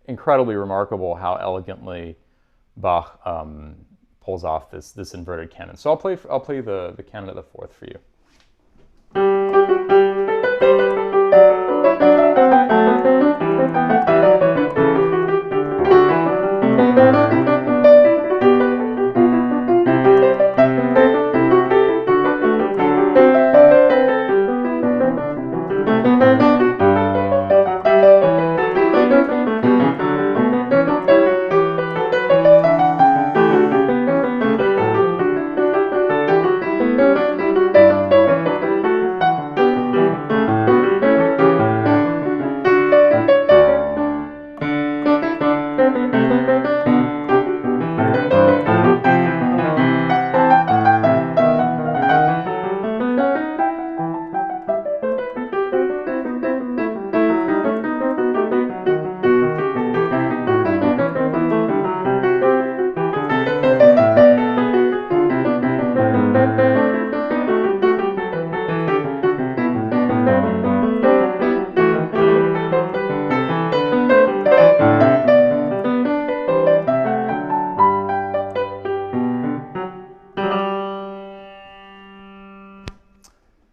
incredibly remarkable how elegantly Bach pulls off this inverted canon. So I'll play the canon at the fourth for you.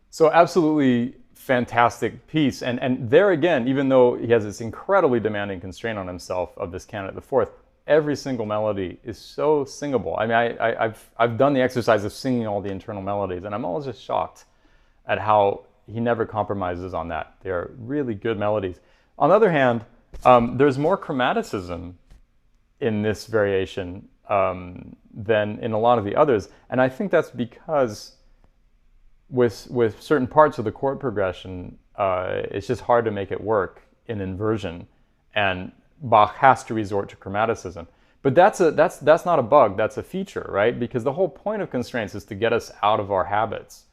So absolutely fantastic piece. And there again, even though he has this incredibly demanding constraint on himself of this canon at the fourth, every single melody is so singable. I mean, I've done the exercise of singing all the internal melodies, and I'm always just shocked at how he never compromises on that. They're really good melodies. On the other hand, there's more chromaticism in this variation than in a lot of the others. And I think that's because with certain parts of the chord progression, it's just hard to make it work in inversion, and Bach has to resort to chromaticism. But that's not a bug, that's a feature, right? Because the whole point of constraints is to get us out of our habits,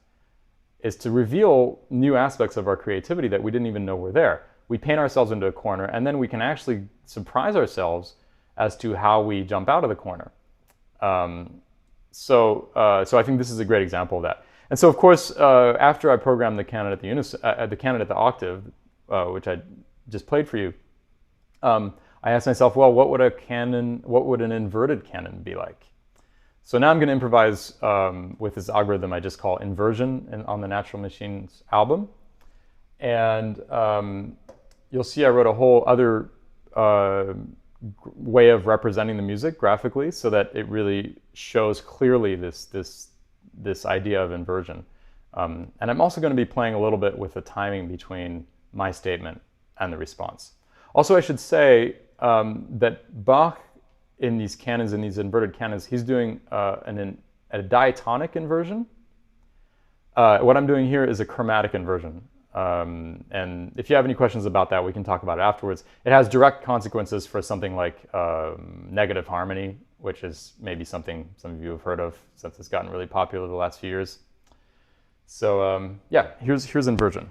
is to reveal new aspects of our creativity that we didn't even know were there. We paint ourselves into a corner, and then we can actually surprise ourselves as to how we jump out of the corner. So I think this is a great example of that. And so, of course, after I programmed the canon at the canon at the octave, which I just played for you, I asked myself, well, what would an inverted canon be like? So now I'm going to improvise with this algorithm I just call inversion on the Natural Machines album. And you'll see I wrote a whole other way of representing the music graphically so that it really shows clearly this idea of inversion. And I'm also going to be playing a little bit with the timing between my statement and the response. Also, I should say that Bach, in these canons, in these inverted canons, he's doing a diatonic inversion. What I'm doing here is a chromatic inversion. And if you have any questions about that, we can talk about it afterwards. It has direct consequences for something like negative harmony, which is maybe something some of you have heard of since it's gotten really popular the last few years. So yeah, here's inversion.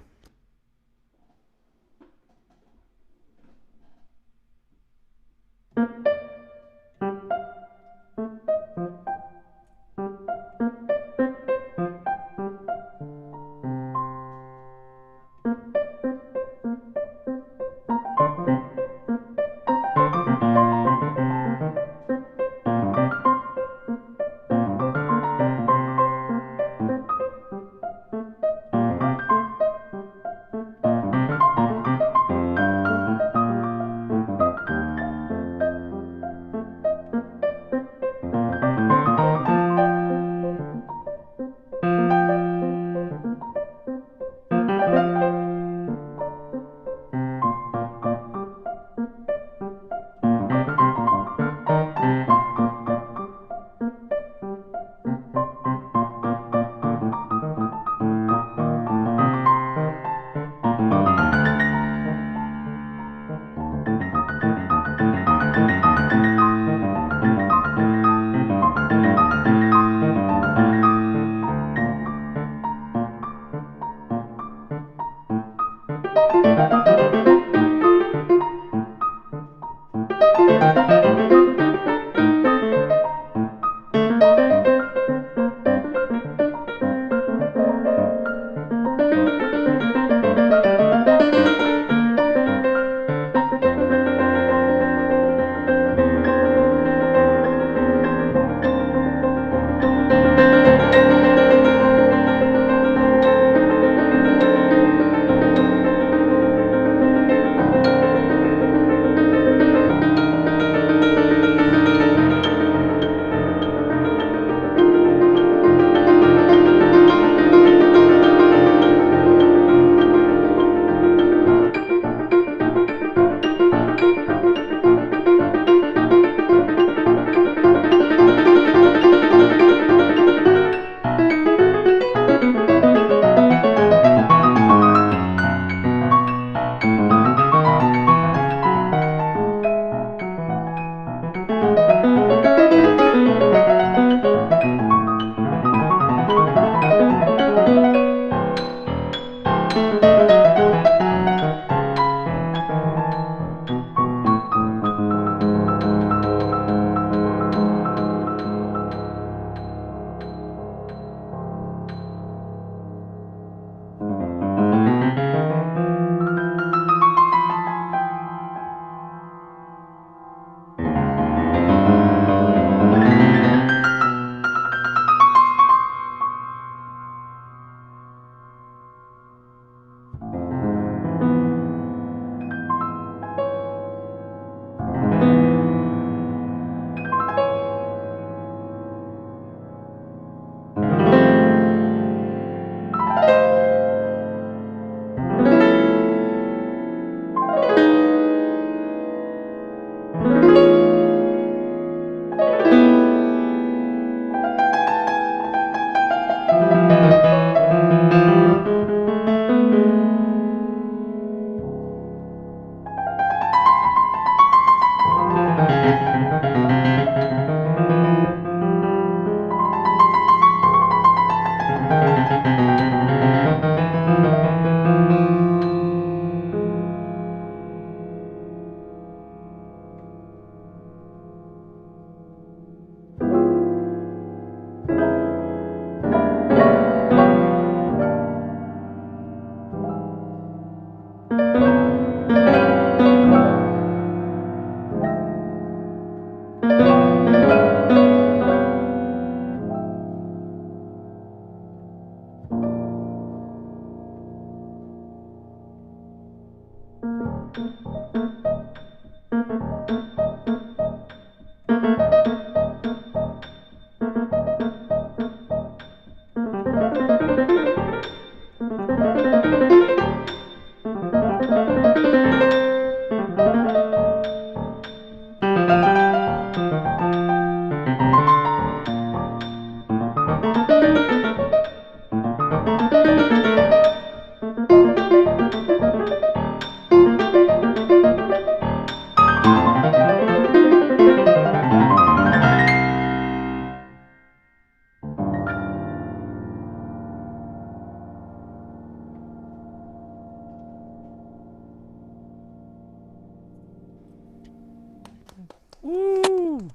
Woo!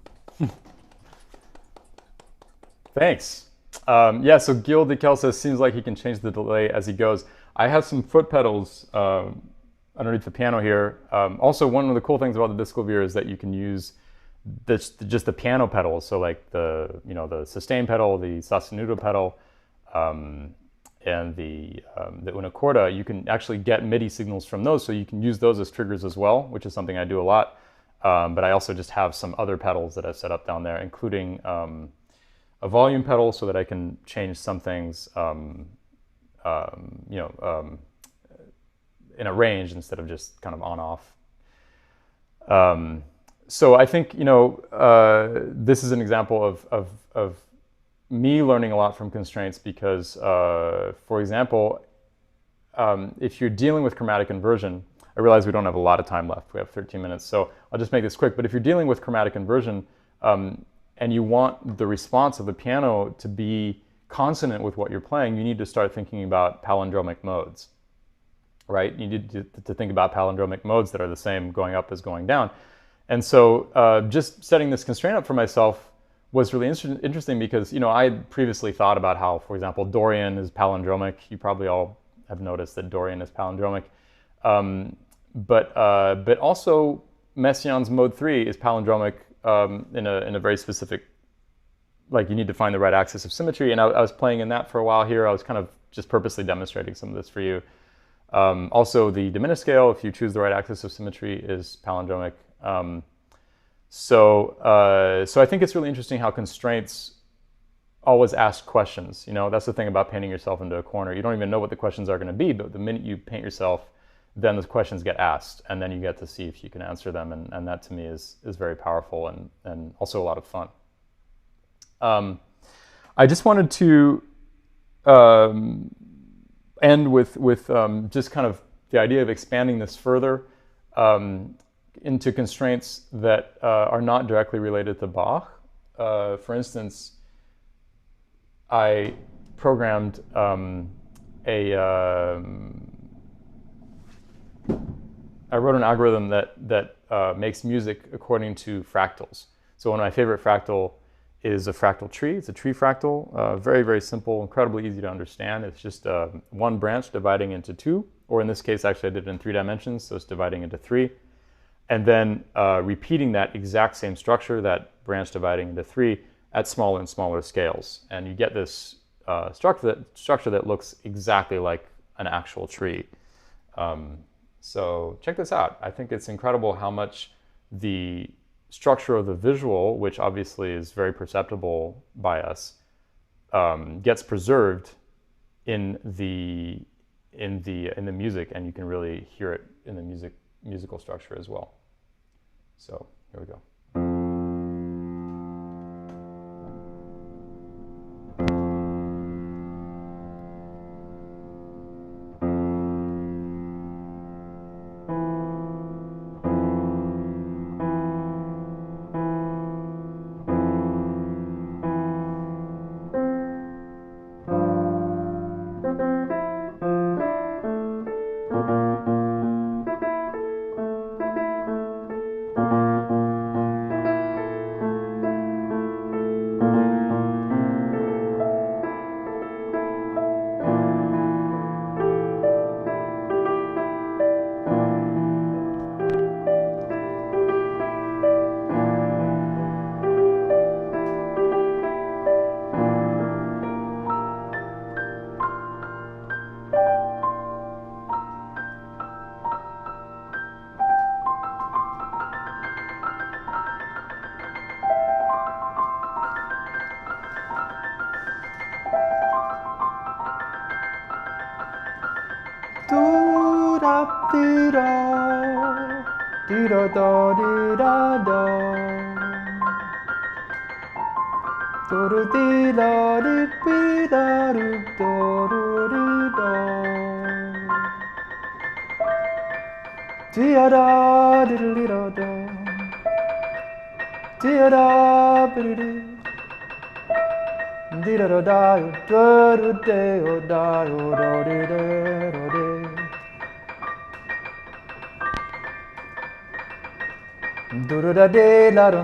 Thanks. Yeah, so Gil de Kel says, seems like he can change the delay as he goes. I have some foot pedals underneath the piano here. Also, one of the cool things about the Disklavier is that you can use just the piano pedals. So like the sustain pedal, the sostenuto pedal, and the una corda, you can actually get MIDI signals from those. So you can use those as triggers as well, which is something I do a lot. But I also just have some other pedals that I've set up down there, including a volume pedal so that I can change some things, in a range instead of just kind of on-off. So I think, this is an example of me learning a lot from constraints because, for example, if you're dealing with chromatic inversion, I realize we don't have a lot of time left. We have 13 minutes, so I'll just make this quick. But if you're dealing with chromatic inversion and you want the response of the piano to be consonant with what you're playing, you need to start thinking about palindromic modes, right? You need to think about palindromic modes that are the same going up as going down. And so just setting this constraint up for myself was really interesting because, I had previously thought about how, for example, Dorian is palindromic. You probably all have noticed that Dorian is palindromic. But also Messiaen's mode 3 is palindromic in a very specific, like you need to find the right axis of symmetry. And I was playing in that for a while here. I was kind of just purposely demonstrating some of this for you. Also the diminished scale, if you choose the right axis of symmetry, is palindromic. So I think it's really interesting how constraints always ask questions. That's the thing about painting yourself into a corner. You don't even know what the questions are going to be, but the minute you paint yourself, then the questions get asked, and then you get to see if you can answer them, and that to me is very powerful and also a lot of fun. I just wanted to end with just kind of the idea of expanding this further into constraints that are not directly related to Bach. For instance, I programmed I wrote an algorithm that makes music according to fractals. So one of my favorite fractal is a fractal tree. It's a tree fractal, very, very simple, incredibly easy to understand. It's just one branch dividing into two, or in this case, actually I did it in 3 dimensions, so it's dividing into 3. And then repeating that exact same structure, that branch dividing into 3, at smaller and smaller scales. And you get this structure that looks exactly like an actual tree. So check this out. I think it's incredible how much the structure of the visual, which obviously is very perceptible by us, gets preserved in the music, and you can really hear it in the musical structure as well. So here we go. do do di la di bi da do do di do. Di da di di da da. Di da bi di. Di da da da do do de o da o do di de do de. Do do da de la do.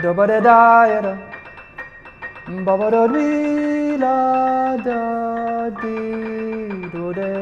Do ba da da ya da. Ba ba da di la da di do de.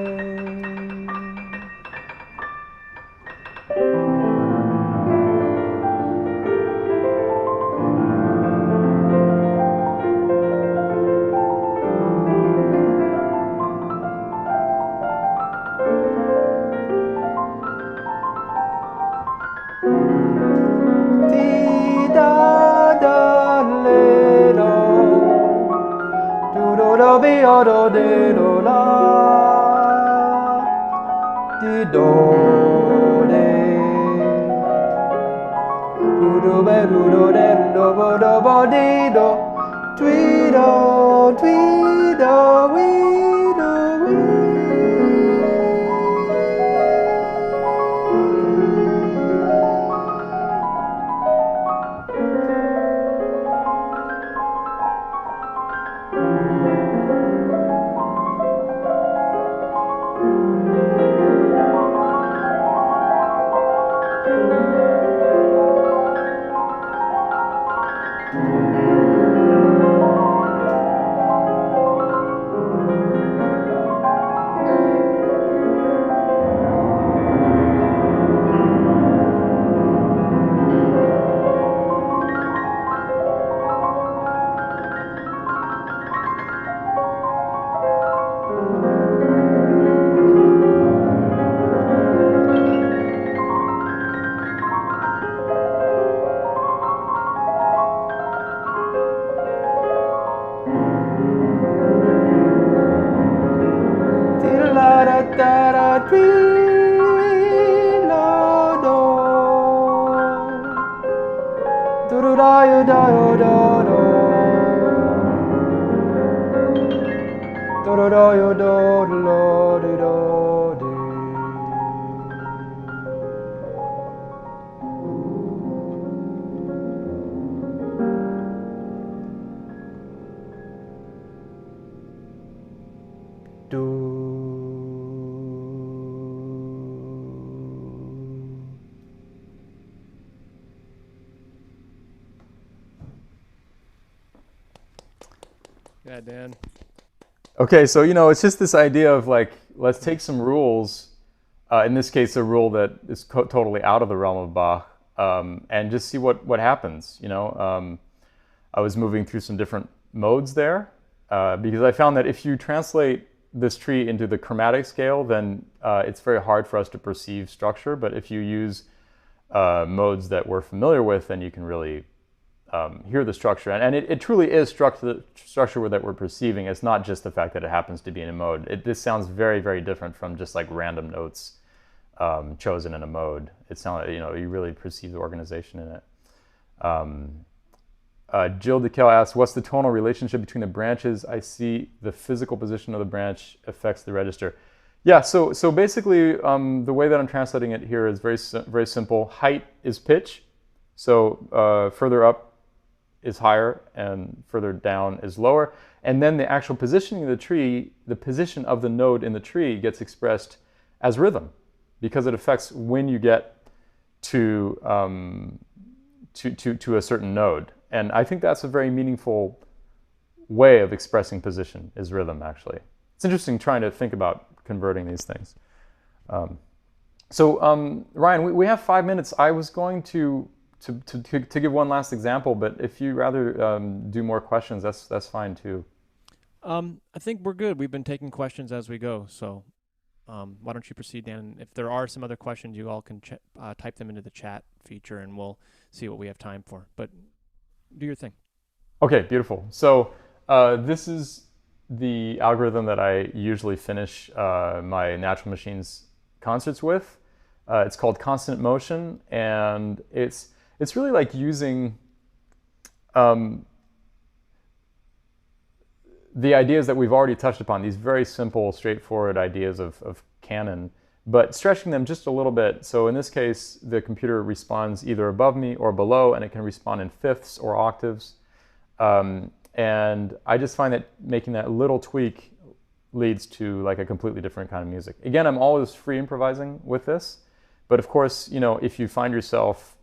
Do de do la di do de do be do de do bo di do twi do we do we. Yeah, Dan. Okay, so it's just this idea of like, let's take some rules. In this case, a rule that is totally out of the realm of Bach, and just see what happens. I was moving through some different modes there because I found that if you translate this tree into the chromatic scale, then it's very hard for us to perceive structure. But if you use modes that we're familiar with, then you can really hear the structure. And it truly is structure that we're perceiving. It's not just the fact that it happens to be in a mode. This sounds very, very different from just like random notes chosen in a mode. It sounds, you really perceive the organization in it. Jill DeKel asks, what's the tonal relationship between the branches? I see the physical position of the branch affects the register. Yeah, so basically the way that I'm translating it here is very simple. Height is pitch. So further up is higher and further down is lower. And then the actual positioning of the tree, the position of the node in the tree gets expressed as rhythm because it affects when you get to a certain node. And I think that's a very meaningful way of expressing position is rhythm, actually. It's interesting trying to think about converting these things. Ryan, we have 5 minutes. I was going to give one last example, but if you rather do more questions, that's fine too. I think we're good. We've been taking questions as we go, so why don't you proceed, Dan? If there are some other questions, you all can type them into the chat feature, and we'll see what we have time for. But do your thing. Okay, beautiful. So this is the algorithm that I usually finish my Natural Machines concerts with. It's called consonant motion, and it's really like using the ideas that we've already touched upon, these very simple, straightforward ideas of canon, but stretching them just a little bit. So in this case, the computer responds either above me or below, and it can respond in fifths or octaves. And I just find that making that little tweak leads to like a completely different kind of music. Again, I'm always free improvising with this, but of course, you know, if you find yourself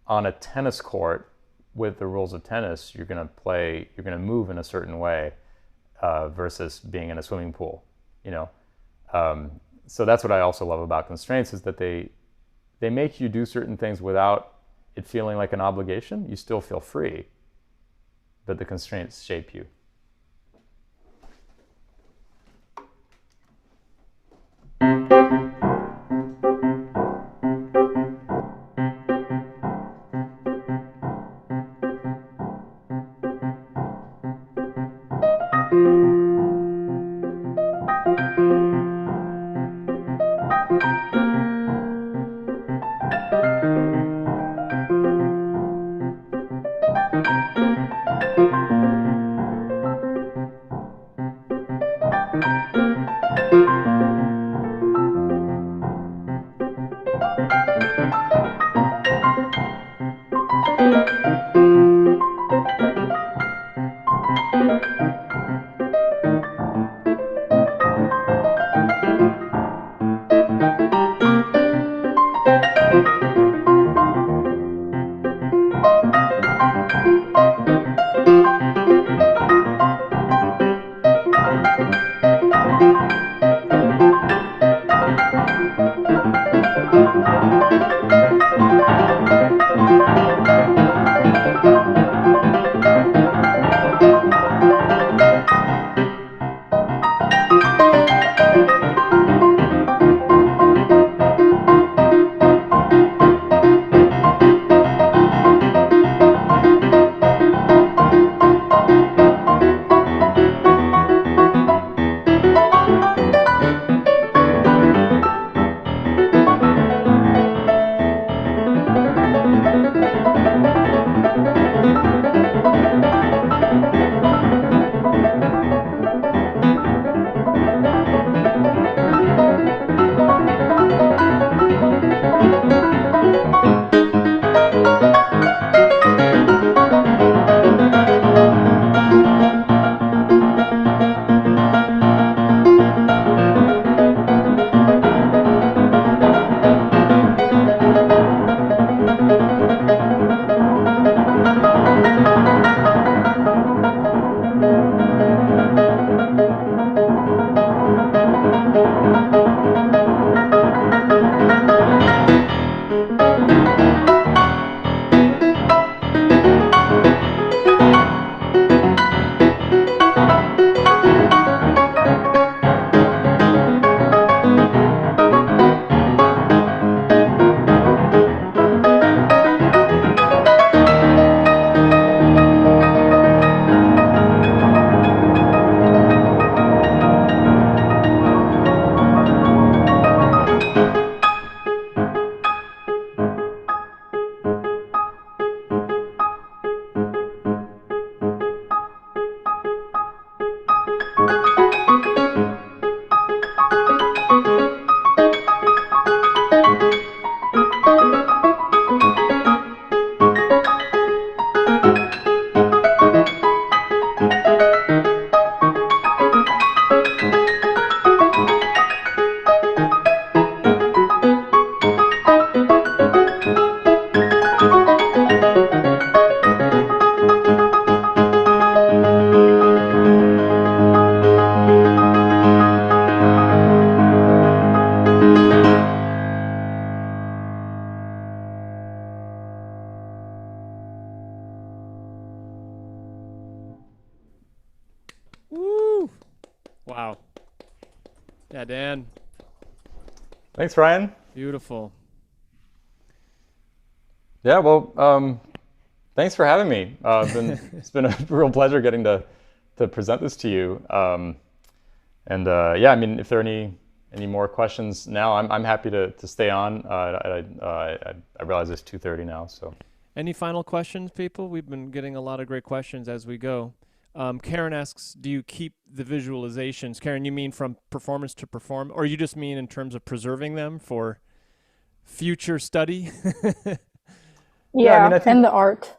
on a tennis court with the rules of tennis, you're going to move in a certain way versus being in a swimming pool, you know. So that's what I also love about constraints, is that they make you do certain things without it feeling like an obligation. You still feel free, but the constraints shape you. Wow. Yeah, Dan. Thanks, Ryan. Beautiful. Yeah, well, thanks for having me. It's been a real pleasure getting to present this to you. Yeah, I mean, if there are any more questions now, I'm happy to stay on. I realize it's 2:30 now, so. Any final questions, people? We've been getting a lot of great questions as we go. Karen asks, do you keep the visualizations? Karen, you mean from performance to perform, or you just mean in terms of preserving them for future study? Yeah, I mean, I think, and the art.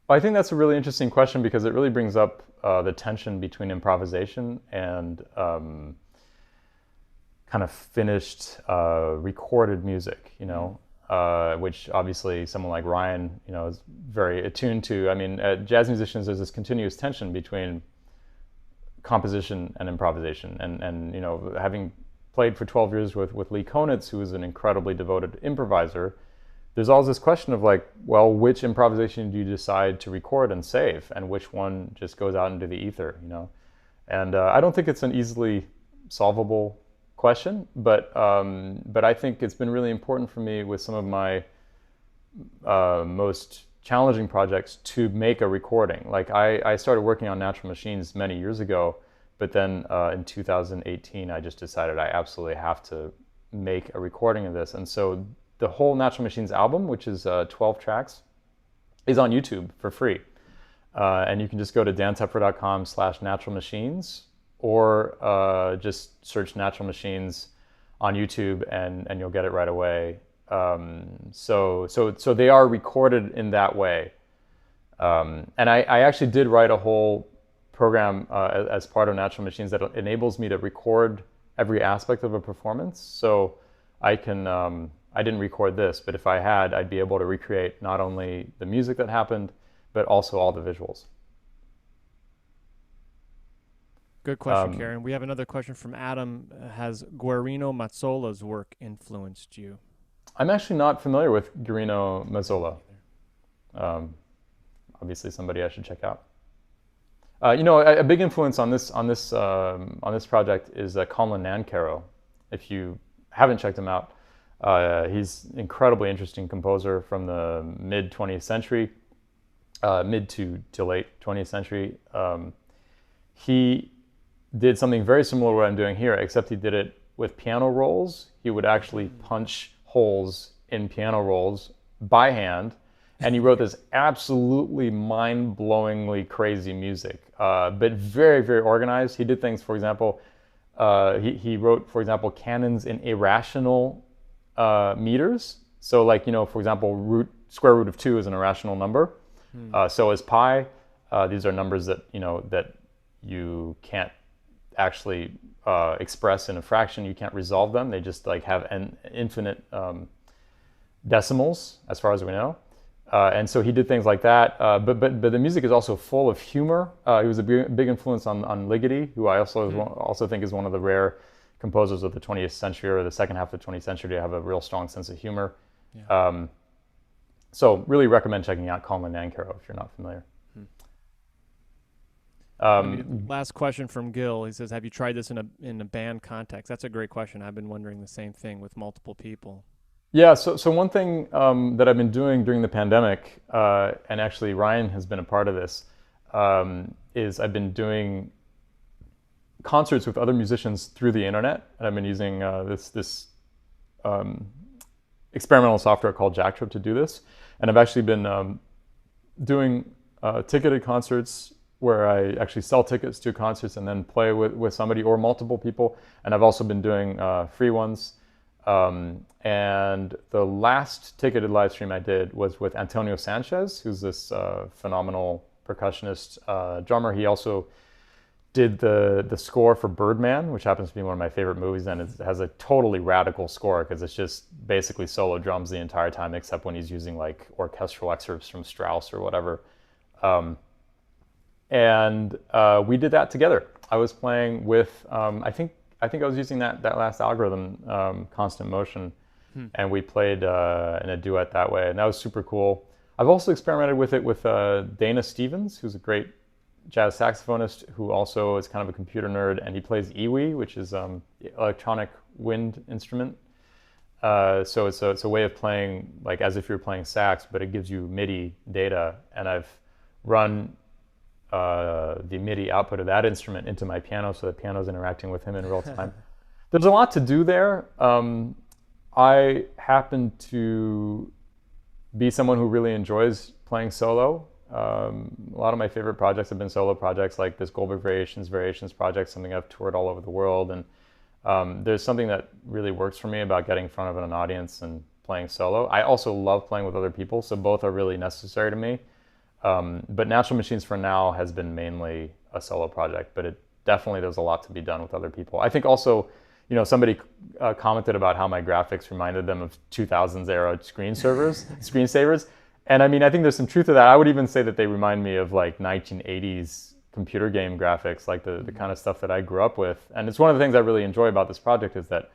I think that's a really interesting question because it really brings up the tension between improvisation and kind of finished recorded music, which obviously someone like Ryan, is very attuned to. I mean, jazz musicians, there's this continuous tension between composition and improvisation. And having played for 12 years with Lee Konitz, who is an incredibly devoted improviser, there's always this question of like, well, which improvisation do you decide to record and save, and which one just goes out into the ether, And I don't think it's an easily solvable question, but I think it's been really important for me with some of my most challenging projects to make a recording. Like I started working on Natural Machines many years ago, but then in 2018 I just decided I absolutely have to make a recording of this. And so the whole Natural Machines album, which is 12 tracks, is on YouTube for free. And you can just go to dantepfer.com/naturalmachines, or just search Natural Machines on YouTube and you'll get it right away. So they are recorded in that way. And I actually did write a whole program as part of Natural Machines that enables me to record every aspect of a performance. So I can, I didn't record this, but if I had, I'd be able to recreate not only the music that happened, but also all the visuals. Good question, Karen. We have another question from Adam. Has Guarino Mazzola's work influenced you? I'm actually not familiar with Guarino Mazzola. Obviously, somebody I should check out. A big influence on this project is Colin Nancaro. If you haven't checked him out, he's an incredibly interesting composer from the mid 20th century, mid to late 20th century. He did something very similar to what I'm doing here, except he did it with piano rolls. He would actually punch holes in piano rolls by hand, and he wrote this absolutely mind-blowingly crazy music, but very, very organized. He did things, for example, he wrote, for example, canons in irrational meters. So like, for example, square root of 2 is an irrational number. So is pi. These are numbers that, that you can't actually express in a fraction. You can't resolve them. They just like have an infinite decimals as far as we know. And so he did things like that. But the music is also full of humor. He was a big influence on Ligeti, who I also think is one of the rare composers of the 20th century or the second half of the 20th century to have a real strong sense of humor. Yeah. So really recommend checking out Colin Nancaro if you're not familiar. Last question from Gil. He says, have you tried this in a band context? That's a great question. I've been wondering the same thing with multiple people. Yeah, so one thing that I've been doing during the pandemic, and actually Ryan has been a part of this, is I've been doing concerts with other musicians through the internet, and I've been using this experimental software called Jacktrip to do this. And I've actually been doing ticketed concerts where I actually sell tickets to concerts and then play with somebody or multiple people. And I've also been doing free ones. And the last ticketed live stream I did was with Antonio Sanchez, who's this phenomenal percussionist, drummer. He also did the score for Birdman, which happens to be one of my favorite movies, and it has a totally radical score because it's just basically solo drums the entire time, except when he's using like orchestral excerpts from Strauss or whatever. And we did that together. I was playing with, I think I was using that last algorithm, Constant Motion, and we played in a duet that way, and that was super cool. I've also experimented with it with Dana Stevens, who's a great jazz saxophonist who also is kind of a computer nerd, and he plays iwi, which is the electronic wind instrument. So it's a way of playing like as if you're playing sax, but it gives you MIDI data, and I've run the MIDI output of that instrument into my piano, so the piano's interacting with him in real time. There's a lot to do there. I happen to be someone who really enjoys playing solo. A lot of my favorite projects have been solo projects, like this Goldberg Variations project, something I've toured all over the world. And there's something that really works for me about getting in front of an audience and playing solo. I also love playing with other people, so both are really necessary to me. But Natural Machines for now has been mainly a solo project, but it definitely, there's a lot to be done with other people. I think also, you know, somebody commented about how my graphics reminded them of 2000s era screensavers. And I mean, I think there's some truth to that. I would even say that they remind me of like 1980s computer game graphics, like the kind of stuff that I grew up with. And it's one of the things I really enjoy about this project is that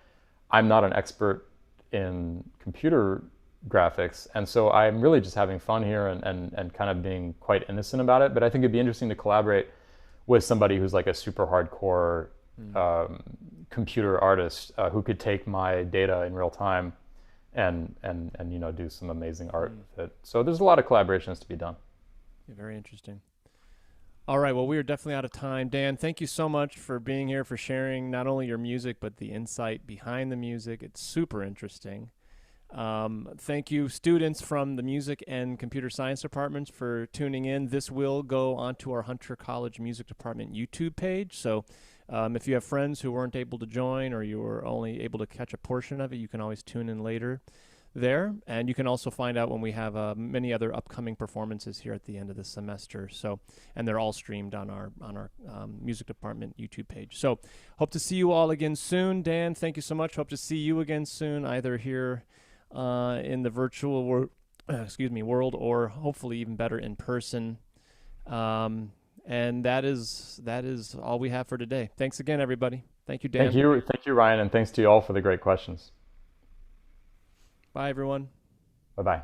I'm not an expert in computer graphics. And so I'm really just having fun here and kind of being quite innocent about it. But I think it'd be interesting to collaborate with somebody who's like a super hardcore computer artist who could take my data in real time and you know, do some amazing art with it. So there's a lot of collaborations to be done. Yeah, very interesting. All right, well, we are definitely out of time. Dan, thank you so much for being here, for sharing not only your music, but the insight behind the music. It's super interesting. Thank you, students from the music and computer science departments, for tuning in. This will go onto our Hunter College Music Department YouTube page. So if you have friends who weren't able to join, or you were only able to catch a portion of it, you can always tune in later there. And you can also find out when we have many other upcoming performances here at the end of the semester. So, and they're all streamed on our music department YouTube page. So hope to see you all again soon. Dan, thank you so much. Hope to see you again soon, either here in the virtual world, or hopefully even better in person. And that is all we have for today. Thanks again, everybody. Thank you, Dan. Thank you, Ryan, and thanks to you all for the great questions. Bye, everyone. Bye-bye.